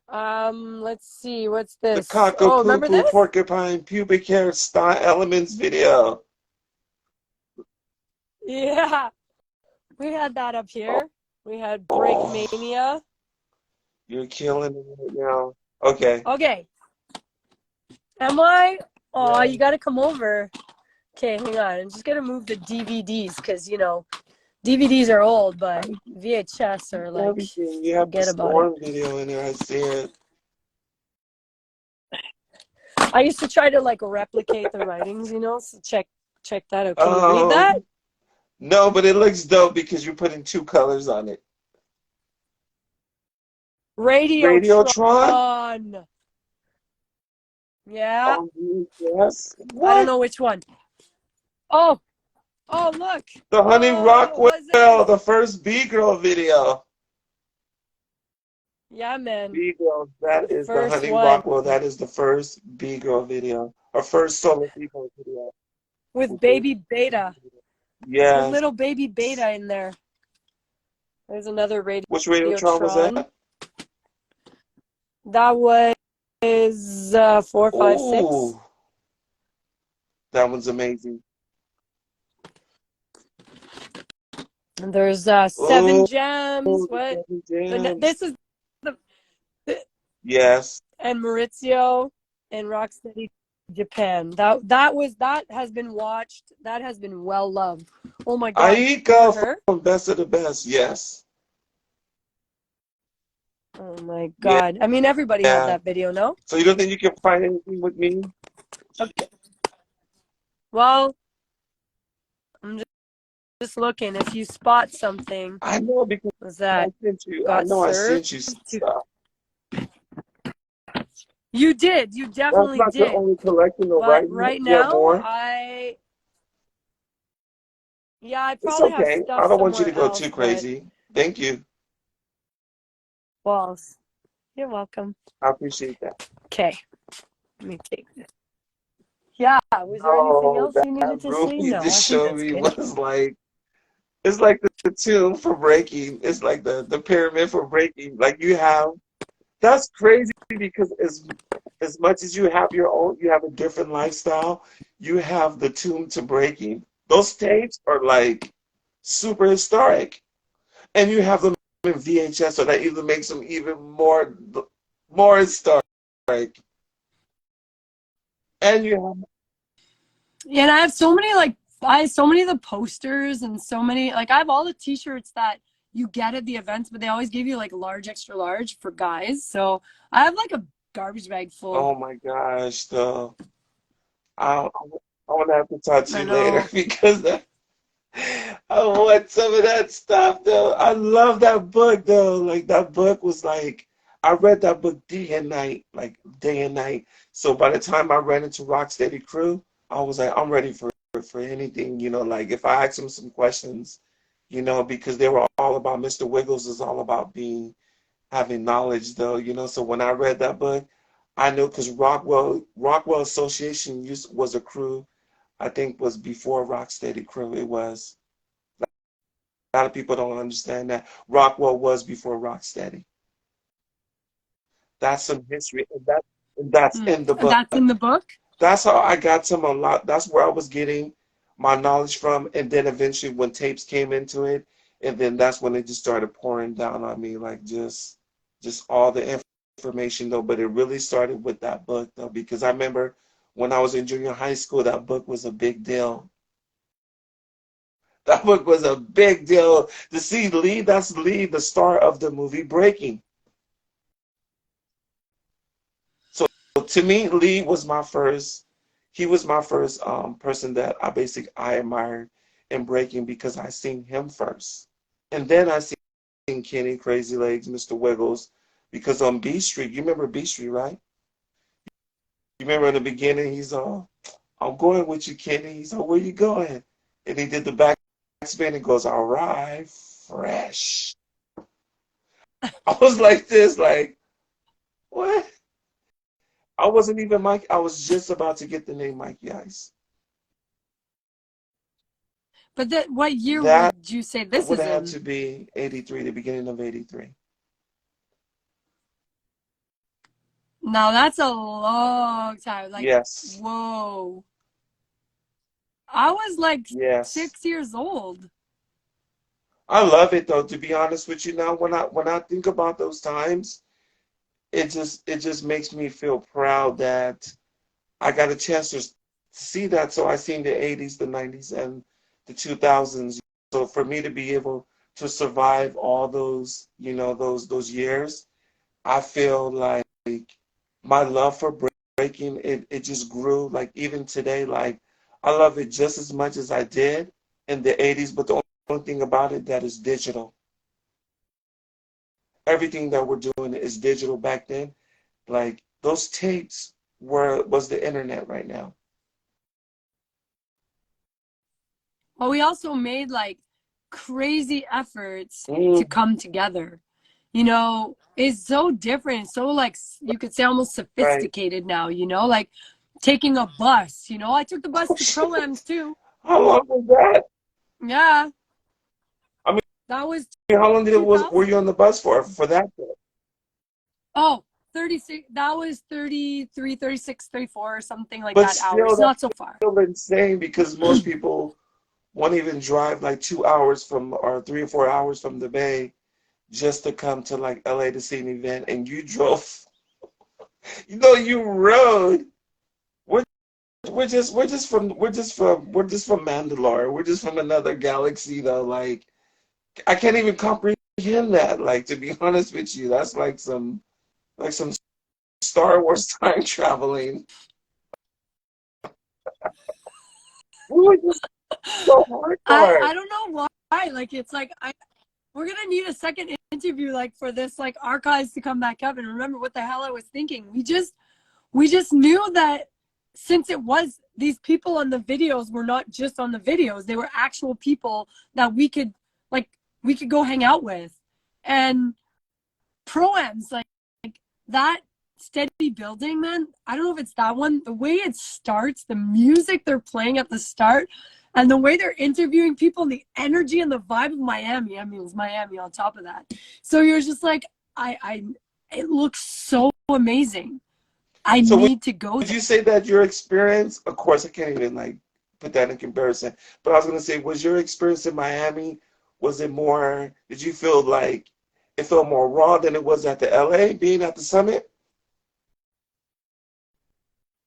B: let's see. What's
A: the
B: this?
A: Cockapoo
B: Oh,
A: Poo
B: remember
A: Poo
B: this?
A: Porcupine Pubic Hair Star Elements video.
B: Yeah, we had that up here. We had Break
A: Oh,
B: Mania.
A: you're killing it right now. Okay.
B: Okay, am I? Oh,
A: Yeah.
B: you gotta come over. Okay, hang on. I'm just gonna move the DVDs because DVDs are old, but VHS are like
A: Everything. You have the
B: forget about it.
A: storm video in there. I see it.
B: I used to try to like replicate the writings, so check that out. Can you read that?
A: Um, no, but it looks dope because you're putting two colors on it. Radiotron?
B: Radiotron. Yeah,
A: Oh, yes.
B: I don't
A: What?
B: know which one. Oh, oh, look.
A: The Honey
B: Oh,
A: Rockwell,
B: was it?
A: the first B-girl video.
B: Yeah, man.
A: B-girl,
B: The
A: that is the
B: first
A: Honey
B: one
A: Rockwell. That is the first B-girl video. Or first solo B-girl video.
B: with Baby Beta, with
A: Yes.
B: little Baby Beta in there. There's another
A: Which Radiotron was
B: Radiotron.
A: that?
B: That was 4, 5, 6.
A: Oh, that one's amazing.
B: And there's Seven
A: Oh,
B: Gems.
A: the
B: What?
A: Seven
B: This
A: Gems.
B: is the
A: Yes.
B: and Maurizio and Rocksteady Japan. That has been watched. That has been well loved. Oh my God! Remember
A: Aika
B: her?
A: from Best of the Best. Yes.
B: Oh my
A: Yeah.
B: God! I mean, everybody had
A: Yeah.
B: that video, no?
A: So you don't think you can find anything with me?
B: Okay. Well, I'm just looking. If you spot something,
A: I know because
B: was
A: I
B: that
A: sent you. I
B: got
A: know I
B: served
A: sent you
B: to?
A: stuff.
B: You did. You
A: That's
B: definitely
A: not your
B: did.
A: only collection, though,
B: But
A: right?
B: right
A: You have
B: now,
A: more.
B: I
A: It's
B: probably have
A: okay.
B: stuff
A: I don't want you to
B: somewhere
A: go too
B: else, but
A: crazy. Thank you.
B: well, you're welcome.
A: I appreciate that.
B: Okay, let me take this. Yeah, was there anything
A: No,
B: else
A: that
B: you needed to
A: room
B: say?
A: you
B: No,
A: just
B: I think
A: showed
B: that's
A: me
B: good.
A: was like it's like the tomb for breaking. It's like the pyramid for breaking. Like you have that's crazy because as much as you have your own, you have a different lifestyle. You have the tomb to breaking. Those tapes are like super historic, and you have them in VHS, so that even makes them even more historic. And you have
B: Yeah, and I have so many of the posters and so many I have all the t-shirts that you get at the events, but they always give you like large, extra large for guys. So I have like a garbage bag full.
A: oh my gosh, though. I want to have to talk to
B: I
A: you later
B: know.
A: because I want some of that stuff though. I love that book though. Like that book was like I read that book day and night, like day and night. So by the time I ran into Rocksteady Crew, I was like, I'm ready for anything, like if I ask them some questions, because they were all about Mr. Wiggles is all about having knowledge though. So when I read that book, I know because Rockwell Association was a crew. I think was before Rocksteady crew. It was. A lot of people don't understand that Rockwell was before Rocksteady. That's some history, and that's
B: Mm.
A: in the
B: And
A: book.
B: that's in the book?
A: That's how I got to a lot. That's where I was getting my knowledge from, and then eventually when tapes came into it, and then that's when it just started pouring down on me, like just all the information though. But it really started with that book though, because I remember when I was in junior high school, that book was a big deal. That book was a big deal to see Lee. That's Lee, the star of the movie Breaking. So to me, Lee was my first. He was my first person that I admired in breaking because I seen him first, and then I seen Kenny Crazy Legs, Mr. Wiggles, because on B Street, you remember B Street, right? You remember in the beginning, he's all, "I'm going with you, Kenny." He's all, "Where you going?" And he did the back spin and goes, "All right, fresh." I was like this, like what? I wasn't even Mike. I was just about to get the name Mikey Ice.
B: But that, what year
A: That
B: would you say this
A: would
B: is
A: have had
B: in?
A: to be 83, the beginning of 83.
B: Now that's a long time. Like,
A: Yes.
B: whoa. I was like
A: Yes.
B: 6 years old.
A: I love it though, to be honest with you now. When I think about those times, it just makes me feel proud that I got a chance to see that. So I seen the 80s, the 90s, and the 2000s. So for me to be able to survive all those, those years, I feel like my love for breaking it just grew. Like even today, like I love it just as much as I did in the 80s. But the only thing about it that is digital. Everything that we're doing is digital back then. Like those tapes was the internet right now.
B: But we also made like crazy efforts to
A: Mm,
B: come together. You know, it's so different. So like you could say almost
A: right.
B: sophisticated now, like taking a bus, I took the bus
A: Oh
B: to
A: shit.
B: Pro-Ams too.
A: How long was that?
B: Yeah,
A: I mean,
B: that was
A: how long did it was were
B: 2000.
A: you on the bus for that?
B: Oh, 36, that was 33, 36, 34 or something like
A: But
B: that
A: still,
B: hours.
A: that's
B: Not so far.
A: still insane because most people won't even drive like 2 hours from or 3 or 4 hours from the Bay just to come to like LA to see an event, and you drove. You rode. We're we're just from Mandalore. We're just from another galaxy though. Like I can't even comprehend that. Like to be honest with you, that's like some Star Wars time traveling. We were just so hardcore.
B: I don't know why. Like it's like we're gonna need a second interview like for this like archives to come back up and remember what the hell I was thinking. We just knew that since it was these people on the videos were not just on the videos, they were actual people that like we could go hang out with. And Pro-Ams, like that steady building, man. I don't know if it's that one. The way it starts, the music they're playing at the start, and the way they're interviewing people, and the energy and the vibe of Miami. I mean, it was Miami on top of that. So you're just like, it looks so amazing. I
A: So
B: need to go
A: would
B: there.
A: you say that your experience, of course, I can't even like put that in comparison, but I was gonna say, was your experience in Miami, was it more, did you feel like it felt more raw than it was at the LA being at the summit?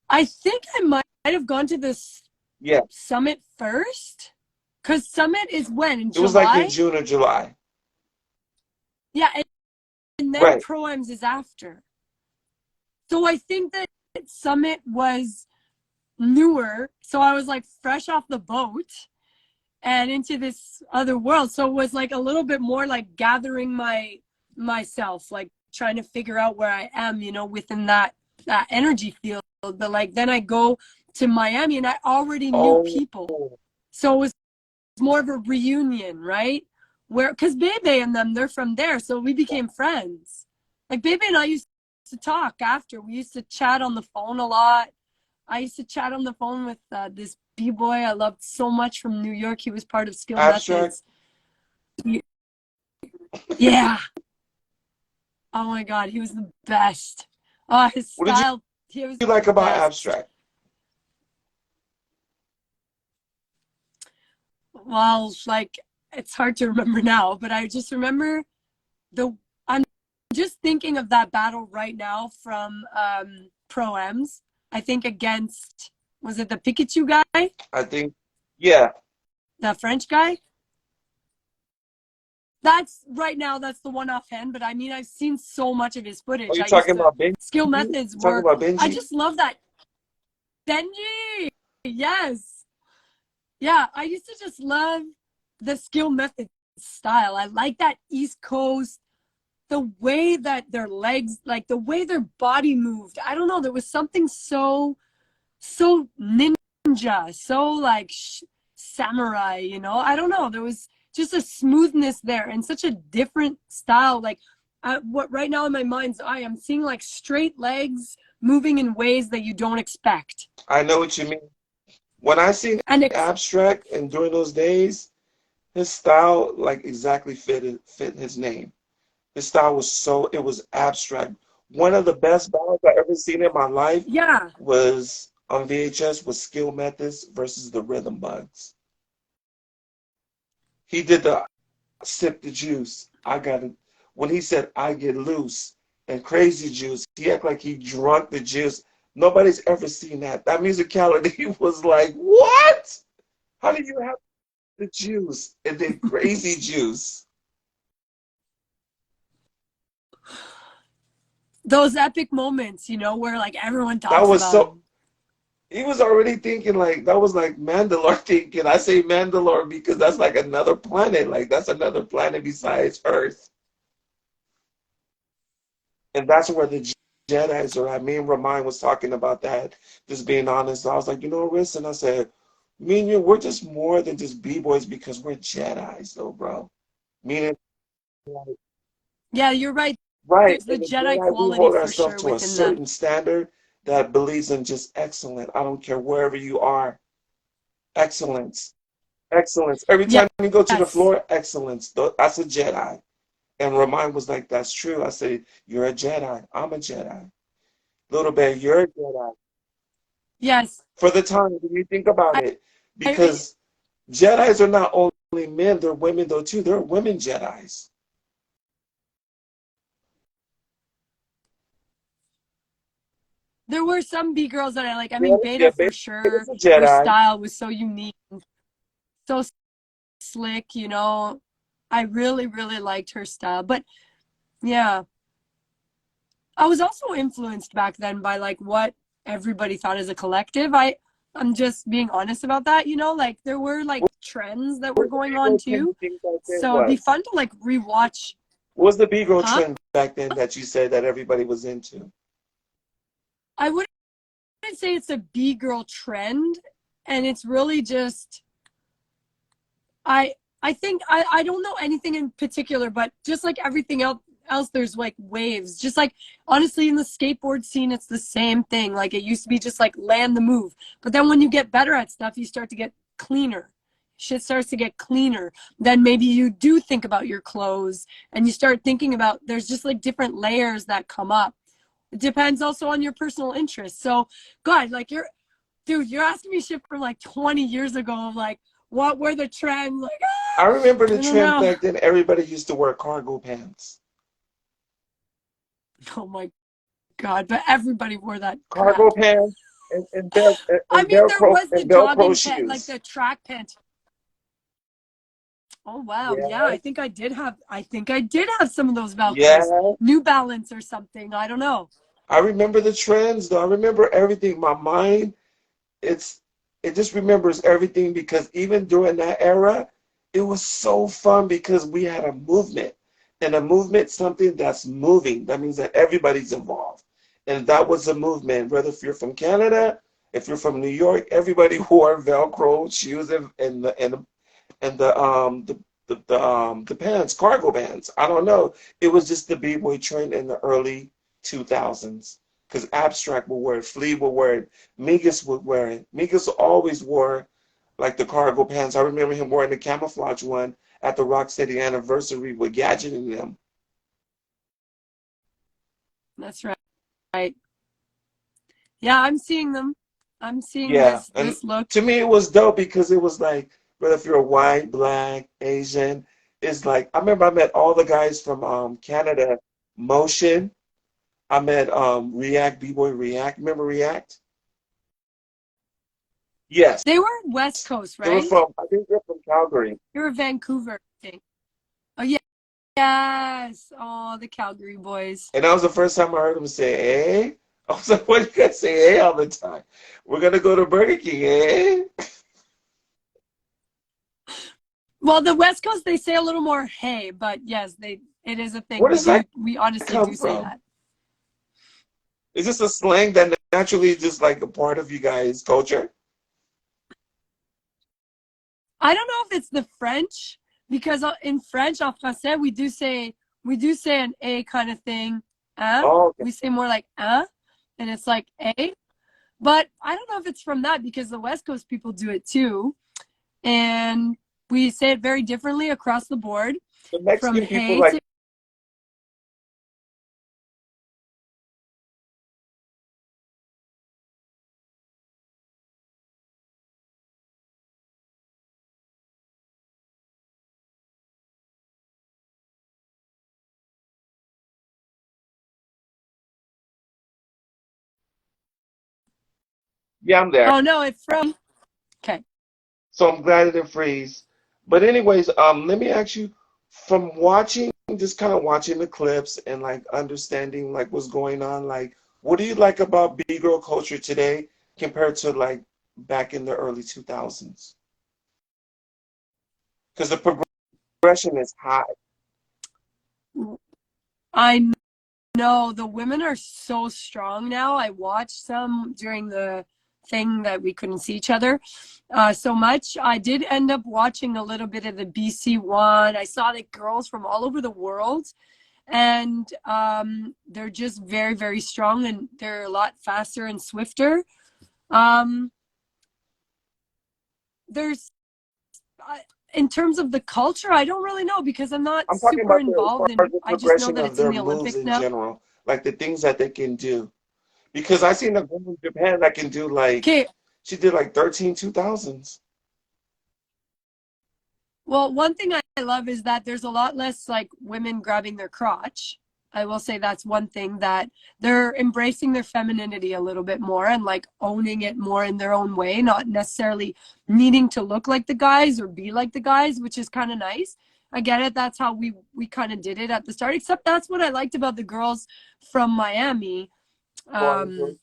B: I think I might have gone to this
A: Yeah,
B: summit first, because summit is when in
A: it was like in
B: July.
A: June or July.
B: Yeah, and then
A: Right.
B: Pro-Ams is after. So I think that Summit was newer. So I was like fresh off the boat and into this other world. So it was like a little bit more like gathering myself, like trying to figure out where I am, within that energy field. But like then I go to Miami and I already knew
A: Oh,
B: people. So it was more of a reunion, right? Where because Bebe and them, they're from there. So we became friends. Like Bebe and I used to talk after. We used to chat on the phone a lot. I used to chat on the phone with this b-boy I loved so much from New York. He was part of Skill
A: Abstract.
B: Methods. Yeah. Oh my God, he was the best. Oh, his
A: What did
B: style, he was
A: you
B: the
A: like about
B: best.
A: Abstract?
B: Well, like, it's hard to remember now, but I just remember the, I'm just thinking of that battle right now from Pro M's. I think against, was it the Pikachu guy?
A: I think, yeah.
B: The French guy? That's right now, that's the one offhand, but I mean, I've seen so much of his
A: Are
B: footage.
A: you
B: I used
A: talking
B: to,
A: about Benji?
B: Skill
A: You
B: Methods
A: talking
B: were,
A: about
B: I
A: Benji?
B: just love that. Benji! Yes. Yeah, I used to just love the Skill Method style. I like that East Coast, the way that their legs, like the way their body moved. I don't know, there was something so ninja, so like samurai, you know? I don't know. There was just a smoothness there and such a different style. Like what right now in my mind's eye, I'm seeing like straight legs moving in ways that you don't expect.
A: I know what you mean. When I seen
B: And
A: Abstract and during those days, his style like exactly fit his name. His style was so it was abstract. One of the best battles I ever seen in my life
B: yeah,
A: was on VHS was Skill Methods versus the Rhythm Bugs. He did the sip the juice. I got it. When he said I get loose and crazy juice, he acted like he drunk the juice. Nobody's ever seen that. That musicality was like, what? How do you have the juice and then crazy juice?
B: those epic moments, you know, where like everyone
A: That
B: talks
A: was
B: about
A: so
B: them.
A: he was already thinking like that was like Mandalore thinking. I say Mandalore because that's like another planet. Like that's another planet besides Earth. And that's where the Jedi's are at. Me and Ramon was talking about that, just being honest. I was like, you know, listen, I said, me and you, we're just more than just B-boys because we're Jedi's though, bro. Meaning, like,
B: Yeah, you're right.
A: right,
B: There's the
A: and the
B: Jedi
A: Jedi, we
B: quality
A: hold
B: for
A: ourselves
B: sure
A: to a
B: within them.
A: certain standard that believes in just excellent. I don't care wherever you are, excellence. Excellence. Every time you go to the
B: Yes.
A: floor, excellence. That's a Jedi. And Ramon was like, that's true. I said, you're a Jedi. I'm a Jedi. Lil-Bear, you're a Jedi.
B: Yes.
A: For the time, when you think about
B: I,
A: it,
B: I
A: because Jedis are not only men, they're women though too. They're women Jedis.
B: there were some B girls that I like. I
A: Yeah,
B: mean,
A: yeah,
B: Beta for
A: Beta's
B: sure.
A: a
B: Her
A: Jedi.
B: style was so unique, so slick, you know. I really, really liked her style. But yeah, I was also influenced back then by like what everybody thought as a collective. I'm just being honest about that, you know, like there were like trends that were
A: What was the
B: going on
A: B-girl trend
B: too.
A: you think back then
B: So it'd be
A: was?
B: fun to like rewatch,
A: What was the B-girl
B: huh?
A: trend back then that you said that everybody was into?
B: I wouldn't say it's a B girl trend, and it's really just I I think I don't know anything in particular, but just like everything else, there's like waves. Just like honestly in the skateboard scene, it's the same thing. Like it used to be just like land the move. But then when you get better at stuff, you start to get cleaner. Shit starts to get cleaner. Then maybe you do think about your clothes and you start thinking about there's just like different layers that come up. It depends also on your personal interests. So God, like you're asking me shit from like 20 years ago of like what were the trends? Like,
A: I remember the
B: I don't
A: trend
B: know.
A: back then. Everybody used to wear cargo pants.
B: Oh my God, but everybody wore that
A: Cargo
B: crap.
A: pants
B: I
A: and
B: mean, there
A: Velcro
B: was the
A: and Velcro
B: jogging pant, like
A: shoes.
B: the track pant. Oh wow, yeah,
A: Yeah,
B: I think I did have some of those Velcros.
A: yeah.
B: New Balance or something. I don't know.
A: I remember the trends though. I remember everything. My mind, it's it just remembers everything because even during that era, it was so fun because we had a movement. And a movement, something that's moving. That means that everybody's involved. And that was a movement. Whether if you're from Canada, if you're from New York, everybody wore Velcro shoes and the pants, cargo pants. I don't know. It was just the b-boy trend in the early 2000s. Because Abstract would wear it, Flea would wear it, Migos would wear it. Migos always wore like the cargo pants. I remember him wearing the camouflage one at the Rocksteady anniversary with Gadget in them.
B: That's right. Yeah, I'm seeing them. I'm seeing
A: Yeah, and
B: this look.
A: to me it was dope because it was like, whether if you're white, black, Asian, it's like I remember I met all the guys from Canada, Motion. I met React, B-Boy React. Remember React? Yes.
B: They were West Coast,
A: They were
B: right?
A: from, I think they're from Calgary.
B: They were Vancouver, I think. Oh yeah. Yes. Oh, the Calgary boys.
A: And that was the first time I heard them say, "Hey." I was like, "Why do you guys say hey all the time? We're gonna go to Burger King, eh?"
B: Well, the West Coast they say a little more hey, but yes, it is a thing.
A: Where does that
B: We honestly
A: come
B: do say
A: from?
B: that.
A: Is this a slang that naturally is just like a part of you guys' culture?
B: I don't know if it's the French because in French, en français, we do say an a kind of thing. Hein?
A: Oh, okay.
B: We say more like hein, and it's like a. But I don't know if it's from that because the West Coast people do it too, and we say it very differently across the board,
A: The
B: from
A: Mexican people
B: hey
A: like,
B: to.
A: yeah, I'm there.
B: Oh no, it's from. Okay.
A: So I'm glad it didn't freeze. But anyways, let me ask you, from watching, just kind of watching the clips and like understanding like what's going on, like what do you like about B-girl culture today compared to like back in the early 2000s? Because the progression is high.
B: I know the women are so strong now. I watched some during the thing that we couldn't see each other so much. I did end up watching a little bit of the BC one. I saw the girls from all over the world, and they're just very, very strong, and they're a lot faster and swifter. Um, there's uh, in terms of the culture, I don't really know because I'm not
A: I'm talking
B: super
A: about the, as
B: involved,
A: far
B: and
A: as the
B: I just know
A: progression
B: that
A: of
B: it's in
A: their
B: the
A: moves
B: Olympics
A: in
B: now.
A: general, like the things that they can do. Because I seen a girl in Japan that can do like,
B: Okay,
A: she did like 13 2000s.
B: well, one thing I love is that there's a lot less like women grabbing their crotch. I will say that's one thing that they're embracing their femininity a little bit more and like owning it more in their own way, not necessarily needing to look like the guys or be like the guys, which is kind of nice. I get it. That's how we kind of did it at the start. Except that's what I liked about the girls from Miami, um,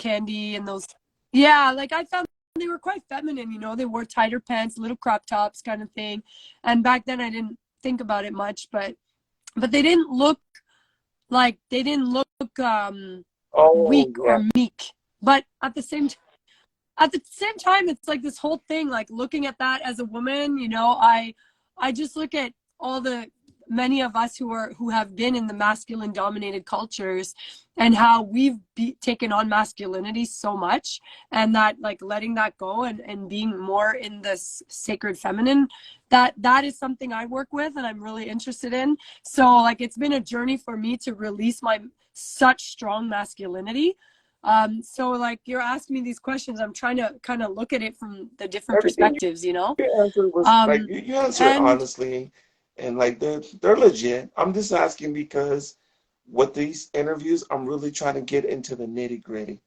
B: Candy and those. Yeah, like I found they were quite feminine, they wore tighter pants, little crop tops kind of thing. And back then I didn't think about it much, but they didn't look
A: Oh,
B: weak
A: yeah.
B: or meek. But at the same time, it's like this whole thing, like looking at that as a woman, I just look at all the many of us who have been in the masculine dominated cultures and how we've taken on masculinity so much, and that like letting that go and being more in this sacred feminine, that is something I work with and I'm really interested in. So like it's been a journey for me to release my such strong masculinity. So like you're asking me these questions, I'm trying to kind of look at it from the different
A: Everything
B: perspectives.
A: you answered was like,
B: Um,
A: you answered it
B: and
A: honestly, and like they're legit. I'm just asking because with these interviews, I'm really trying to get into the nitty gritty.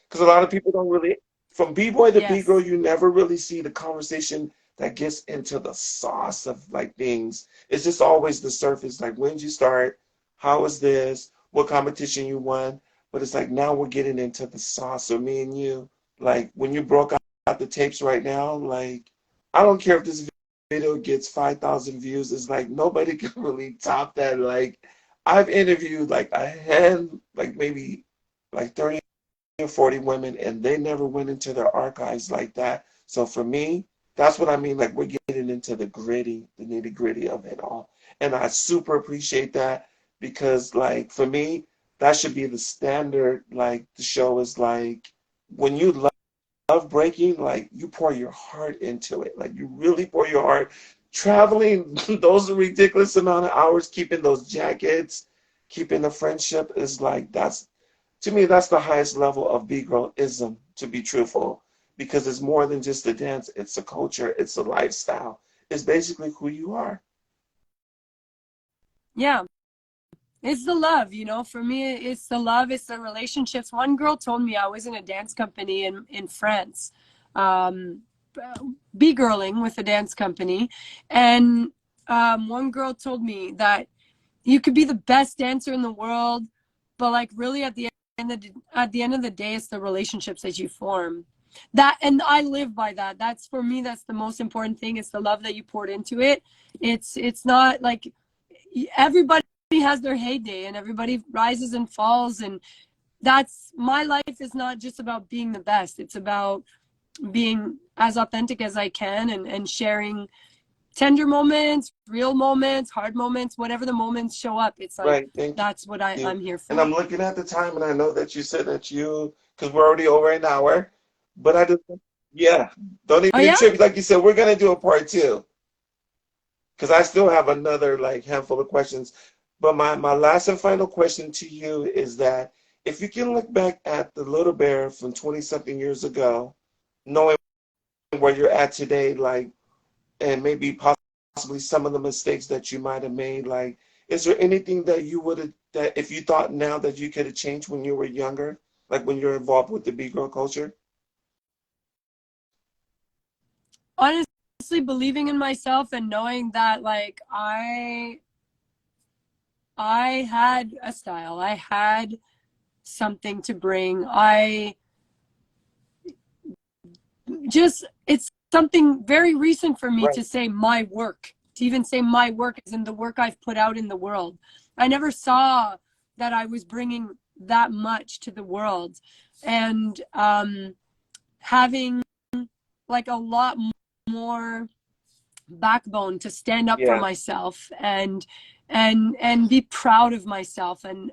A: Because a lot of people don't really, from B-boy to B-girl,
B: yes,
A: you never really see the conversation that gets into the sauce of like things. It's just always the surface. Like, when did you start? How was this? What competition you won? But it's like now we're getting into the sauce. So me and you, like when you broke out the tapes right now, like I don't care if this video gets 5,000 views. It's like nobody can really top that. Like I've interviewed like a hand, like maybe like 30 or 40 women, and they never went into their archives like that. So for me, that's what I mean. Like we're getting into the gritty, the nitty gritty of it all. And I super appreciate that. because like for me, that should be the standard. Like the show is like when you love breaking, like you pour your heart into it. Like you really pour your heart. Traveling those ridiculous amount of hours, keeping those jackets, keeping the friendship is like that's to me that's the highest level of B-girlism, to be truthful, because it's more than just a dance. It's a culture. It's a lifestyle. It's basically who you are.
B: Yeah. It's the love, you know. For me, it's the love, it's the relationships. One girl told me I was in a dance company in France, um, B-girling with a dance company. And one girl told me that you could be the best dancer in the world, but like really at the end of the day, it's the relationships that you form. That, and I live by that. That's for me, that's the most important thing. It's the love that you poured into it. It's not like everybody has their heyday and everybody rises and falls, and that's my life is not just about being the best. It's about being as authentic as I can, and sharing tender moments, real moments, hard moments, whatever the moments show up. It's like
A: Right. Thank
B: that's what
A: you.
B: I'm here
A: And
B: for.
A: I'm looking at the time, and I know that you said that because we're already over an hour, but I just, yeah, don't
B: Oh
A: even
B: yeah.
A: trip. Like you said, we're gonna do a part two because I still have another like handful of questions. But my last and final question to you is that if you can look back at the Little Bear from 20 something years ago, knowing where you're at today, like, and maybe possibly some of the mistakes that you might have made, like, is there anything that you would have, that if you thought now that you could have changed when you were younger, like when you're involved with the B-girl culture?
B: Honestly, believing in myself and knowing that like I had a style. I had something to bring. I just, it's something very recent for me
A: Right.
B: to say my work, to even say my work is in the work I've put out in the world. I never saw that I was bringing that much to the world, and having like a lot more backbone to stand up for
A: Yeah.
B: myself, and be proud of myself, and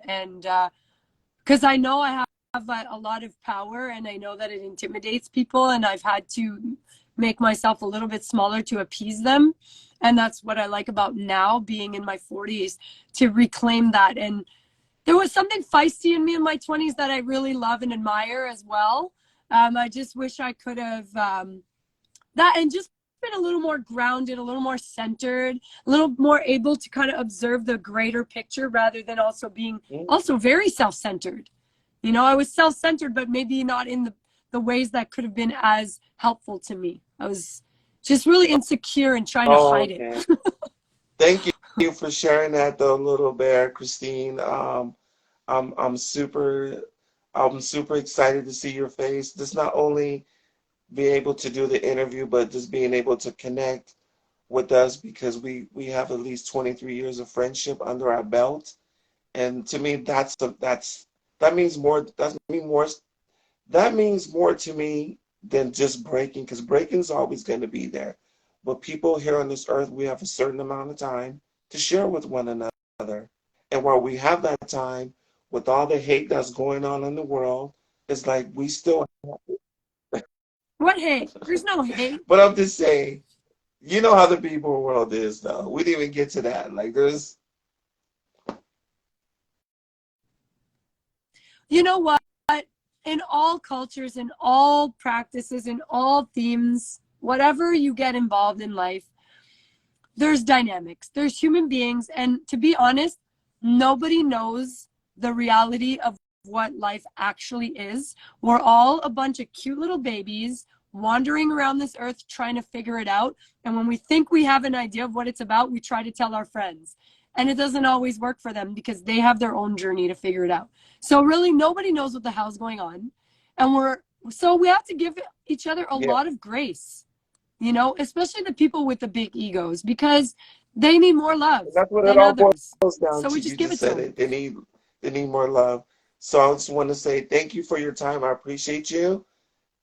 B: because I know I have a lot of power, and I know that it intimidates people, and I've had to make myself a little bit smaller to appease them. And that's what I like about now being in my 40s, to reclaim that. And there was something feisty in me in my 20s that I really love and admire as well. I just wish I could have that, and just been a little more grounded, a little more centered, a little more able to kind of observe the greater picture rather than also being
A: Mm.
B: also very self-centered. You know, I was self-centered, but maybe not in the ways that could have been as helpful to me. I was just really insecure and trying to
A: Oh,
B: hide it.
A: okay. Thank you for sharing that though, Little Bear, Christine. I'm I'm super I'm super excited to see your face. Just not only be able to do the interview, but just being able to connect with us because we have at least 23 years of friendship under our belt. And to me, that means more. That means more to me than just breaking, because breaking is always going to be there. But people here on this earth, we have a certain amount of time to share with one another. And while we have that time, with all the hate that's going on in the world, it's like we still.
B: What hate? There's no hate.
A: But I'm just saying, you know how the people world is, though. We didn't even get to that. Like, there's.
B: You know what? In all cultures, in all practices, in all themes, whatever you get involved in life, there's dynamics, there's human beings, and to be honest, nobody knows the reality of what life actually is. We're all a bunch of cute little babies wandering around this earth trying to figure it out, and when we think we have an idea of what it's about, we try to tell our friends, and it doesn't always work for them because they have their own journey to figure it out. So really nobody knows what the hell's going on, and we have to give each other a
A: Yeah,
B: lot of grace, you know, especially the people with the big egos, because they need more love
A: that's what it
B: than
A: all
B: others.
A: boils down
B: So
A: to.
B: we
A: You
B: just give
A: just
B: it to
A: said
B: them.
A: it. They need more love. So I just want to say thank you for your time. I appreciate you.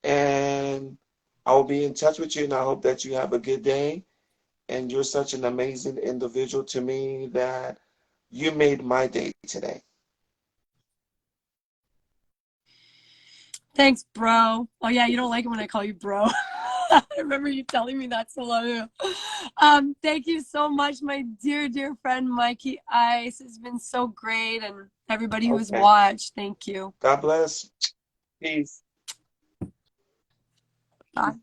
A: And I will be in touch with you, and I hope that you have a good day. And you're such an amazing individual to me that You made my day today.
B: Thanks, bro. Oh yeah, you don't like it when I call you bro. I remember you telling me that so long ago. Thank you so much, my dear, dear friend Mikey Ice. It's been so great, and everybody who has
A: Okay.
B: watched, thank you.
A: God bless. Peace.
B: Bye.